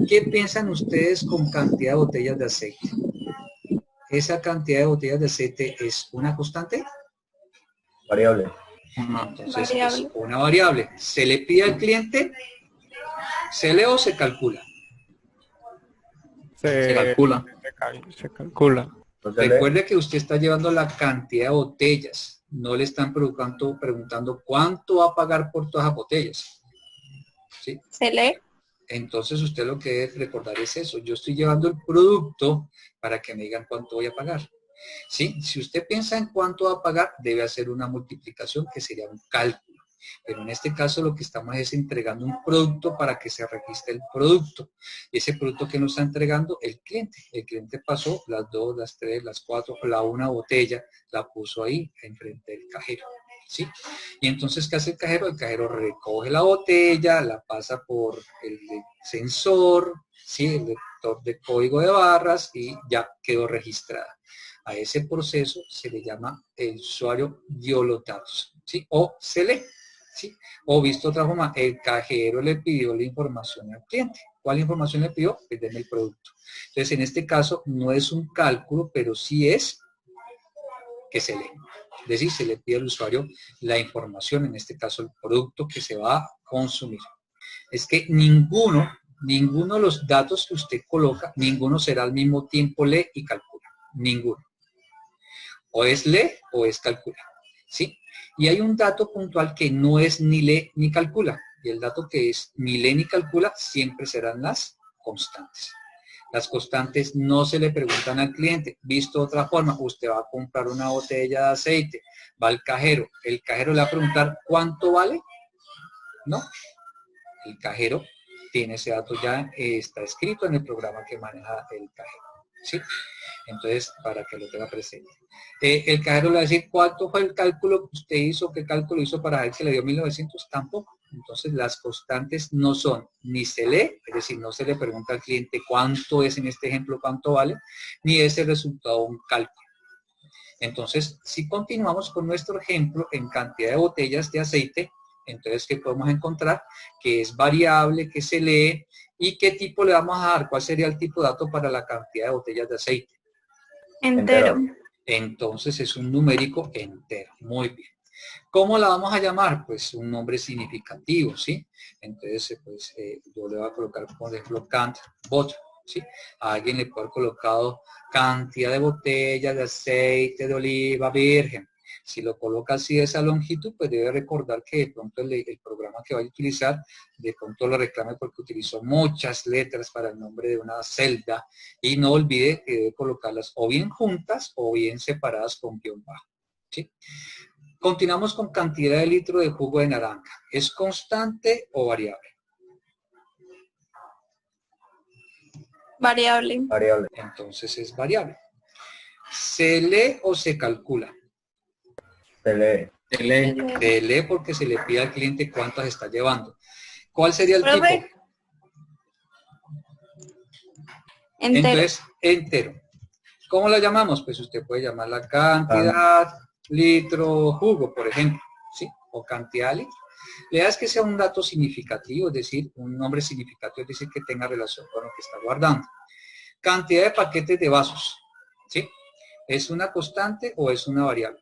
¿Qué piensan ustedes con cantidad de botellas de aceite? ¿Esa cantidad de botellas de aceite es una constante?
Variable.
Entonces
Variable.
es una variable. ¿Se le pide al cliente? ¿Se lee o se calcula?
Se calcula.
Se calcula.
Entonces,
Recuerde que usted está llevando la cantidad de botellas. No le están preguntando cuánto va a pagar por todas las botellas. ¿Sí?
Se lee.
Entonces usted lo que debe recordar es eso. Yo estoy llevando el producto para que me digan cuánto voy a pagar. ¿Sí? Si usted piensa en cuánto va a pagar, debe hacer una multiplicación que sería un cálculo. Pero en este caso lo que estamos es entregando un producto para que se registre el producto. Y ese producto que nos está entregando el cliente. El cliente pasó las 2, las 3, las 4, la una botella, la puso ahí enfrente del cajero. ¿Sí? Y entonces, ¿qué hace el cajero? El cajero recoge la botella, la pasa por el sensor, ¿sí? El lector de código de barras y ya quedó registrada. A ese proceso se le llama el usuario dio los datos, ¿sí? O se lee, ¿sí? O visto de otra forma, el cajero le pidió la información al cliente. ¿Cuál información le pidió? Pues denme el producto. Entonces, en este caso, no es un cálculo, pero sí es que se lee. Es decir, se le pide al usuario la información, en este caso el producto que se va a consumir. Es que ninguno de los datos que usted coloca, ninguno será al mismo tiempo lee y calcula. Ninguno. O es lee o es calcula. ¿Sí? Y hay un dato puntual que no es ni lee ni calcula. Y el dato que es ni lee ni calcula siempre serán las constantes. Las constantes no se le preguntan al cliente. Visto de otra forma, usted va a comprar una botella de aceite, va al cajero. El cajero le va a preguntar ¿cuánto vale? No. El cajero tiene ese dato ya, está escrito en el programa que maneja el cajero. ¿Sí? Entonces, para que lo tenga presente. El cajero le va a decir cuánto fue el cálculo que usted hizo, qué cálculo hizo para ver que le dio 1900, tampoco. Entonces, las constantes no son ni se lee, es decir, no se le pregunta al cliente cuánto es en este ejemplo, cuánto vale, ni es el resultado un cálculo. Entonces, si continuamos con nuestro ejemplo en cantidad de botellas de aceite, entonces, ¿qué podemos encontrar? Que es variable, que se lee, y qué tipo le vamos a dar, cuál sería el tipo de dato para la cantidad de botellas de aceite.
Entero.
Entonces es un numérico entero. Muy bien. ¿Cómo la vamos a llamar? Pues un nombre significativo, ¿sí? Entonces, pues yo le voy a colocar, por ejemplo, cant bot, ¿sí? A alguien le puede haber colocado cantidad de botellas de aceite de oliva virgen. Si lo coloca así de esa longitud, pues debe recordar que de pronto el programa que vaya a utilizar, de pronto lo reclame porque utilizó muchas letras para el nombre de una celda, y no olvide que debe colocarlas o bien juntas o bien separadas con guión bajo, ¿sí? Continuamos con cantidad de litro de jugo de naranja. ¿Es constante o variable?
Variable.
variable.
Entonces es variable. ¿Se lee o se calcula?
Se lee.
Se lee.
Se lee porque se le pide al cliente cuántas está llevando. ¿Cuál sería el tipo?
Profe. Entero.
Entonces, entero. ¿Cómo la llamamos? Pues usted puede llamar la cantidad, litro, jugo, por ejemplo, ¿sí? O cantidad litro. La idea es que sea un dato significativo, es decir, un nombre significativo, es decir, que tenga relación con lo que está guardando. Cantidad de paquetes de vasos, ¿sí? ¿Es una constante o es una variable?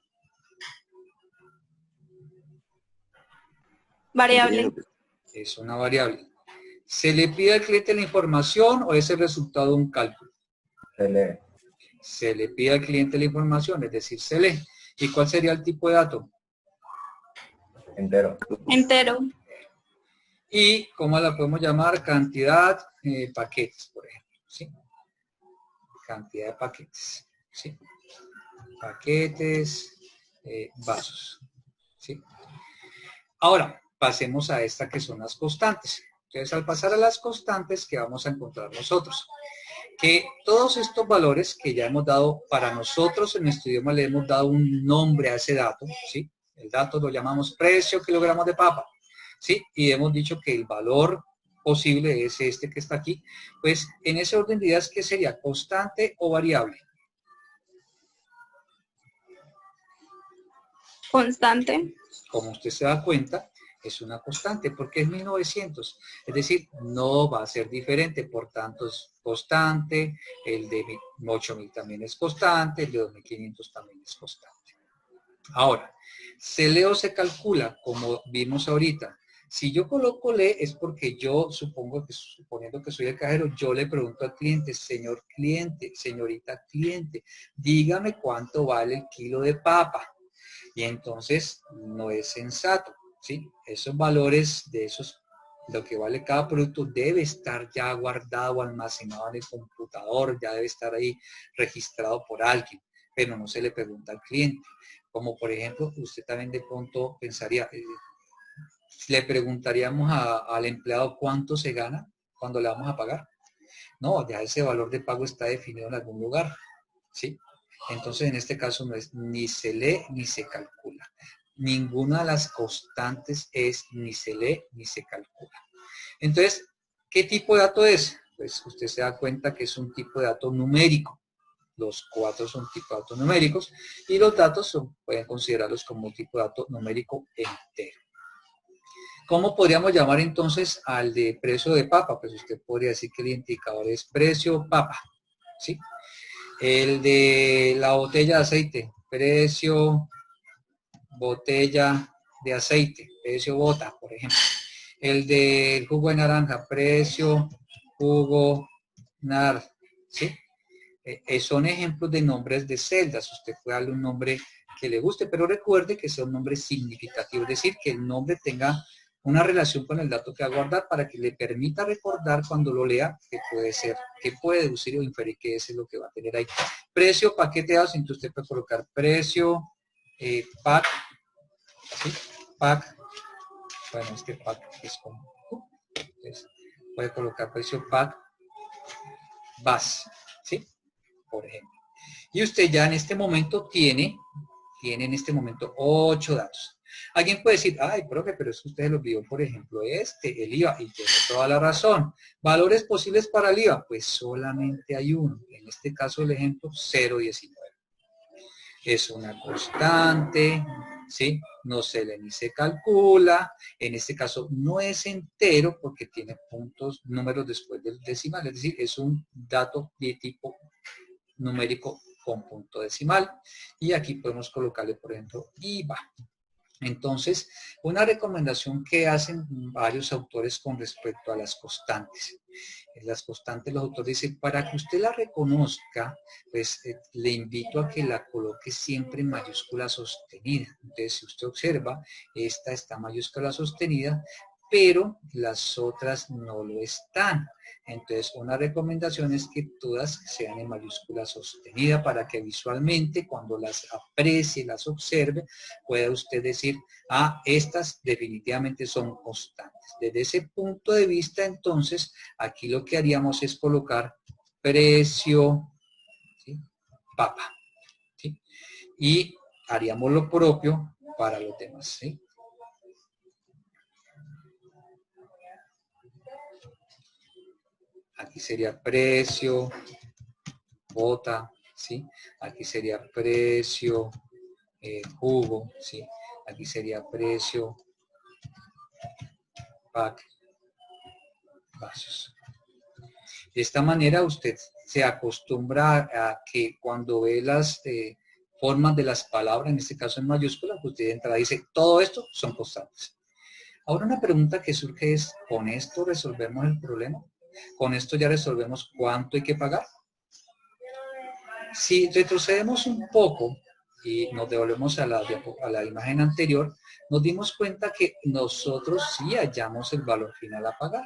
Variable.
Es una variable. ¿Se le pide al cliente la información o es el resultado de un cálculo?
Se lee.
Se le pide al cliente la información, es decir, se lee. ¿Y cuál sería el tipo de dato?
Entero.
Entero.
Y ¿cómo la podemos llamar? Cantidad paquetes, por ejemplo, ¿sí? Cantidad de paquetes, ¿sí? Paquetes, vasos, ¿sí? Ahora, pasemos a esta que son las constantes. Entonces, al pasar a las constantes, ¿qué vamos a encontrar nosotros? Que todos estos valores que ya hemos dado para nosotros en nuestro idioma, le hemos dado un nombre a ese dato, ¿sí? El dato lo llamamos precio kilogramos de papa, ¿sí? Y hemos dicho que el valor posible es este que está aquí. Pues en ese orden de ideas, ¿qué sería? ¿Constante o variable?
Constante.
Como usted se da cuenta, es una constante porque es 1900. Es decir, no va a ser diferente, por tanto es constante, el de 8000 también es constante, el de 2500 también es constante. Ahora, se lee o se calcula, como vimos ahorita. Si yo coloco lee es porque yo suponiendo que soy el cajero, yo le pregunto al cliente, señor cliente, señorita cliente, dígame cuánto vale el kilo de papa. Y entonces no es sensato, ¿sí? Esos valores de lo que vale cada producto debe estar ya guardado, almacenado en el computador, ya debe estar ahí registrado por alguien, pero no se le pregunta al cliente. Como por ejemplo, usted también de pronto pensaría, le preguntaríamos al empleado cuánto se gana cuando le vamos a pagar. No, ya ese valor de pago está definido en algún lugar, ¿sí? Entonces, en este caso no es ni se lee ni se calcula. Ninguna de las constantes es ni se lee ni se calcula. Entonces, ¿qué tipo de dato es? Pues usted se da cuenta que es un tipo de dato numérico. Los 4 son tipo de datos numéricos y los datos pueden considerarlos como un tipo de dato numérico entero. ¿Cómo podríamos llamar entonces al de precio de papa? Pues usted podría decir que el indicador es precio papa, ¿sí? El de la botella de aceite, precio botella de aceite, precio bota, por ejemplo. El del jugo de naranja, precio jugo nar, ¿sí? Son ejemplos de nombres de celdas. Usted puede darle un nombre que le guste, pero recuerde que sea un nombre significativo, es decir, que el nombre tenga una relación con el dato que va a guardar para que le permita recordar cuando lo lea qué puede ser, qué puede deducir o inferir que ese es lo que va a tener ahí. Precio, paquete de datos, entonces usted puede colocar precio, pack, ¿sí? Pack, bueno, es que pack es como, entonces puede colocar precio, pack, bus, ¿sí? Por ejemplo. Y usted ya en este momento tiene en este momento 8 datos. Alguien puede decir, ay, profe, pero es que usted lo olvidó, por ejemplo, el IVA, y tiene toda la razón. ¿Valores posibles para el IVA? Pues solamente hay uno. En este caso, el ejemplo, 0,19. Es una constante, ¿sí? No se lee ni se calcula. En este caso, no es entero porque tiene puntos, números después del decimal. Es decir, es un dato de tipo numérico con punto decimal. Y aquí podemos colocarle, por ejemplo, IVA. Entonces, una recomendación que hacen varios autores con respecto a las constantes. Las constantes, los autores dicen, para que usted la reconozca, pues le invito a que la coloque siempre en mayúscula sostenida. Entonces, si usted observa, esta está mayúscula sostenida, pero las otras no lo están. Entonces, una recomendación es que todas sean en mayúscula sostenida para que visualmente, cuando las aprecie, las observe, pueda usted decir, ah, estas definitivamente son constantes. Desde ese punto de vista, entonces, aquí lo que haríamos es colocar precio, ¿sí? Papa, ¿sí? Y haríamos lo propio para los demás, ¿sí? Aquí sería precio, bota, ¿sí? Aquí sería precio, jugo, ¿sí? Aquí sería precio, pack vasos. De esta manera usted se acostumbra a que cuando ve las formas de las palabras, en este caso en mayúsculas, usted de entrada dice, todo esto son constantes. Ahora una pregunta que surge es, ¿con esto resolvemos el problema? ¿Con esto ya resolvemos cuánto hay que pagar? Si retrocedemos un poco y nos devolvemos a la imagen anterior, nos dimos cuenta que nosotros sí hallamos el valor final a pagar.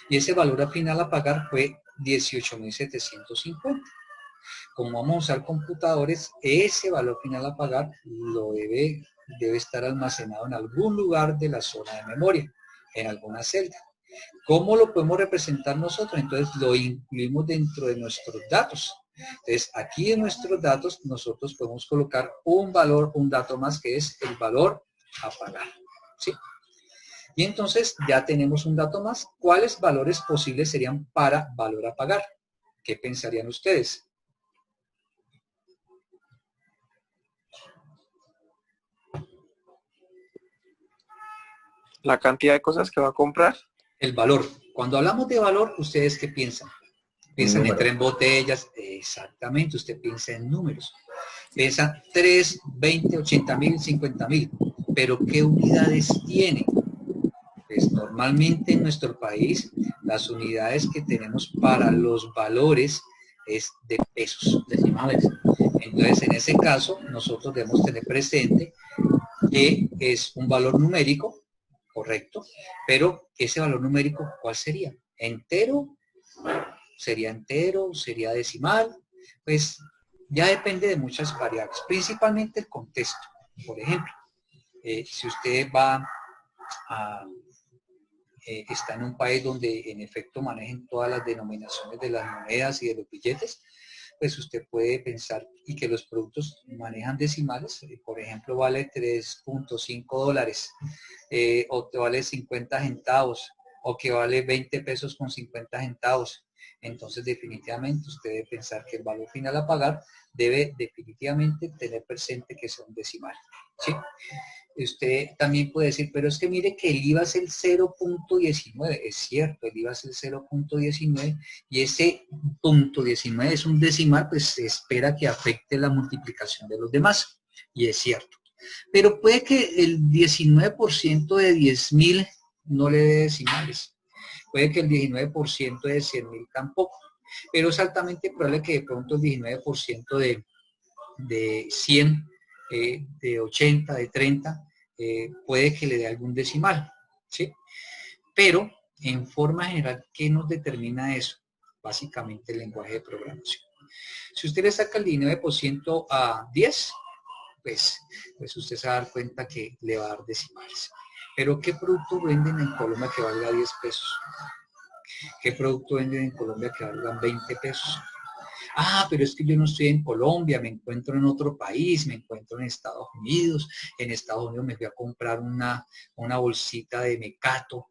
Y ese valor final a pagar fue 18.750. Como vamos a usar computadores, ese valor final a pagar lo debe estar almacenado en algún lugar de la zona de memoria, en alguna celda. ¿Cómo lo podemos representar nosotros? Entonces lo incluimos dentro de nuestros datos. Entonces aquí en nuestros datos nosotros podemos colocar un valor, un dato más que es el valor a pagar. ¿Sí? Y entonces ya tenemos un dato más. ¿Cuáles valores posibles serían para valor a pagar? ¿Qué pensarían ustedes?
La cantidad de cosas que va a comprar.
El valor. Cuando hablamos de valor, ¿ustedes qué piensan? Piensan en 3 botellas. Exactamente, usted piensa en números. Piensa 3, 20, 80.000, 50.000. Pero ¿qué unidades tiene? Pues normalmente en nuestro país las unidades que tenemos para los valores es de pesos decimales. Entonces en ese caso nosotros debemos tener presente que es un valor numérico, correcto, pero ese valor numérico ¿cuál sería? ¿Entero? ¿Sería decimal? Pues ya depende de muchas variables, principalmente el contexto. Por ejemplo, si usted va a está en un país donde en efecto manejen todas las denominaciones de las monedas y de los billetes, pues usted puede pensar y que los productos manejan decimales, por ejemplo vale 3.5 dólares, o te vale 50 centavos, o que vale 20 pesos con 50 centavos. Entonces definitivamente usted debe pensar que el valor final a pagar debe definitivamente tener presente que son decimales. ¿Sí? Usted también puede decir, pero es que mire que el IVA es el 0.19, es cierto, el IVA es el 0.19 y ese punto 19 es un decimal, pues se espera que afecte la multiplicación de los demás, y es cierto. Pero puede que el 19% de 10.000 no le dé decimales, puede que el 19% de 100.000 tampoco, pero es altamente probable que de pronto el 19% de 100, de 80, de 30, puede que le dé algún decimal, ¿sí? Pero, en forma general, ¿qué nos determina eso? Básicamente el lenguaje de programación. Si usted le saca el 19% a 10, pues usted se va a dar cuenta que le va a dar decimales. Pero, ¿qué producto venden en Colombia que valga 10 pesos? ¿Qué producto venden en Colombia que valgan 20 pesos? Ah, pero es que yo no estoy en Colombia, me encuentro en otro país, me encuentro en Estados Unidos. En Estados Unidos me fui a comprar una bolsita de mecato,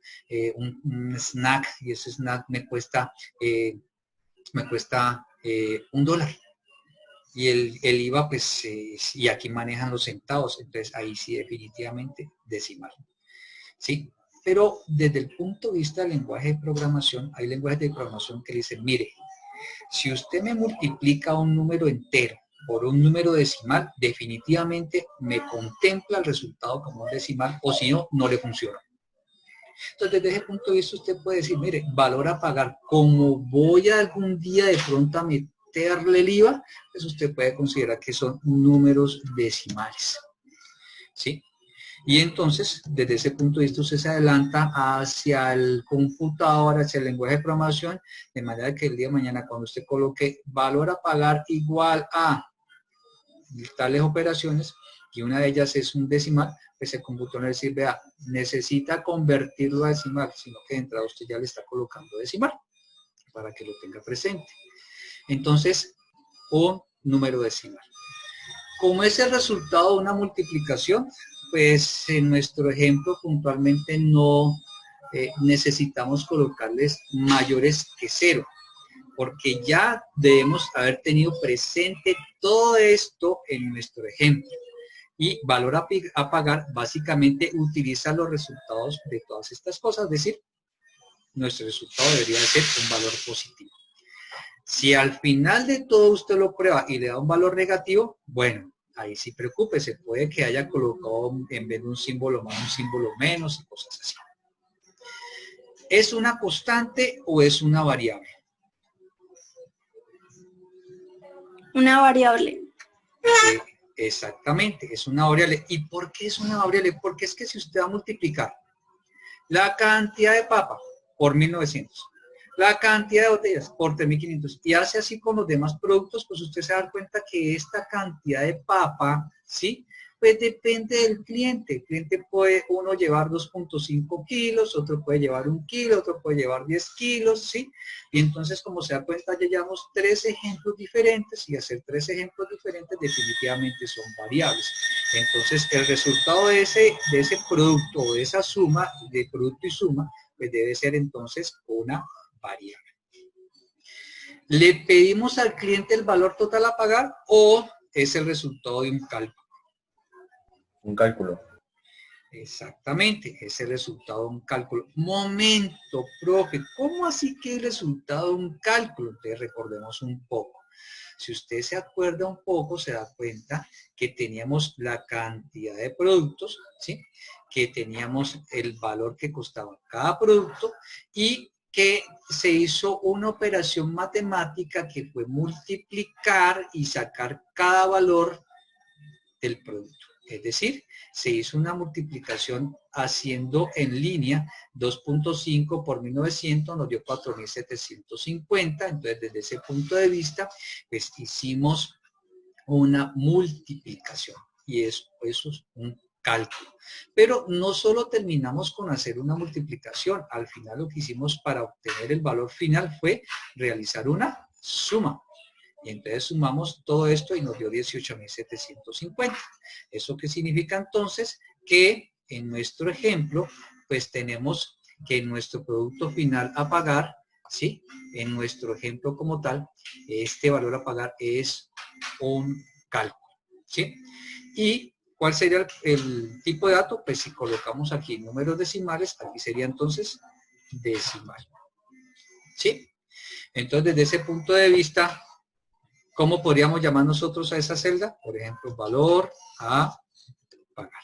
un snack, y ese snack me cuesta $1. Y el IVA, pues, y aquí manejan los centavos, entonces ahí sí definitivamente decimal. ¿Sí? Pero desde el punto de vista del lenguaje de programación, hay lenguajes de programación que dicen, mire, si usted me multiplica un número entero por un número decimal, definitivamente me contempla el resultado como un decimal, o si no, no le funciona. Entonces, desde ese punto de vista, usted puede decir, mire, valor a pagar, como voy a algún día de pronto a meterle el IVA, pues usted puede considerar que son números decimales. ¿Sí? Y entonces, desde ese punto de vista, usted se adelanta hacia el computador, hacia el lenguaje de programación, de manera que el día de mañana, cuando usted coloque valor a pagar igual a tales operaciones, y una de ellas es un decimal, pues el computador le dice, vea, necesita convertirlo a decimal, sino que de entrada usted ya le está colocando decimal, para que lo tenga presente. Entonces, un número decimal. Como es el resultado de una multiplicación, pues en nuestro ejemplo puntualmente no necesitamos colocarles mayores que 0, porque ya debemos haber tenido presente todo esto en nuestro ejemplo. Y valor a pagar básicamente utiliza los resultados de todas estas cosas, es decir, nuestro resultado debería ser un valor positivo. Si al final de todo usted lo prueba y le da un valor negativo, bueno, ahí sí preocúpese, puede que haya colocado en vez de un símbolo más, un símbolo menos y cosas así. ¿Es una constante o es una variable?
Una variable.
Exactamente, es una variable. ¿Y por qué es una variable? Porque es que si usted va a multiplicar la cantidad de papa por 1900, la cantidad de botellas por 3500 y hace así con los demás productos, pues usted se da cuenta que esta cantidad de papa, ¿sí? Pues depende del cliente. El cliente puede uno llevar 2.5 kilos, otro puede llevar 1 kilo, otro puede llevar 10 kilos, ¿sí? Y entonces, como se da cuenta, ya llevamos 3 ejemplos diferentes y hacer 3 ejemplos diferentes definitivamente son variables. Entonces, el resultado de ese producto o de esa suma, de producto y suma, pues debe ser entonces una variable. ¿Le pedimos al cliente el valor total a pagar o es el resultado de un cálculo?
Un cálculo.
Exactamente, es el resultado de un cálculo. Momento, profe, ¿cómo así que el resultado de un cálculo? Entonces recordemos un poco. Si usted se acuerda un poco, se da cuenta que teníamos la cantidad de productos, ¿sí? Que teníamos el valor que costaba cada producto y que se hizo una operación matemática que fue multiplicar y sacar cada valor del producto. Es decir, se hizo una multiplicación haciendo en línea 2.5 por 1900, nos dio 4750. Entonces, desde ese punto de vista, pues hicimos una multiplicación. Y eso es un cálculo. Pero no solo terminamos con hacer una multiplicación. Al final lo que hicimos para obtener el valor final fue realizar una suma. Y entonces sumamos todo esto y nos dio 18.750. ¿Eso qué significa entonces? Que en nuestro ejemplo, pues tenemos que nuestro producto final a pagar, ¿sí? En nuestro ejemplo como tal, este valor a pagar es un cálculo, ¿sí? ¿Y cuál sería el tipo de dato? Pues si colocamos aquí números decimales, aquí sería entonces decimal, ¿sí? Entonces, desde ese punto de vista, ¿cómo podríamos llamar nosotros a esa celda? Por ejemplo, valor a pagar.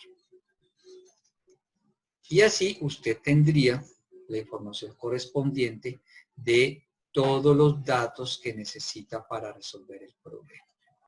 Y así usted tendría la información correspondiente de todos los datos que necesita para resolver el problema.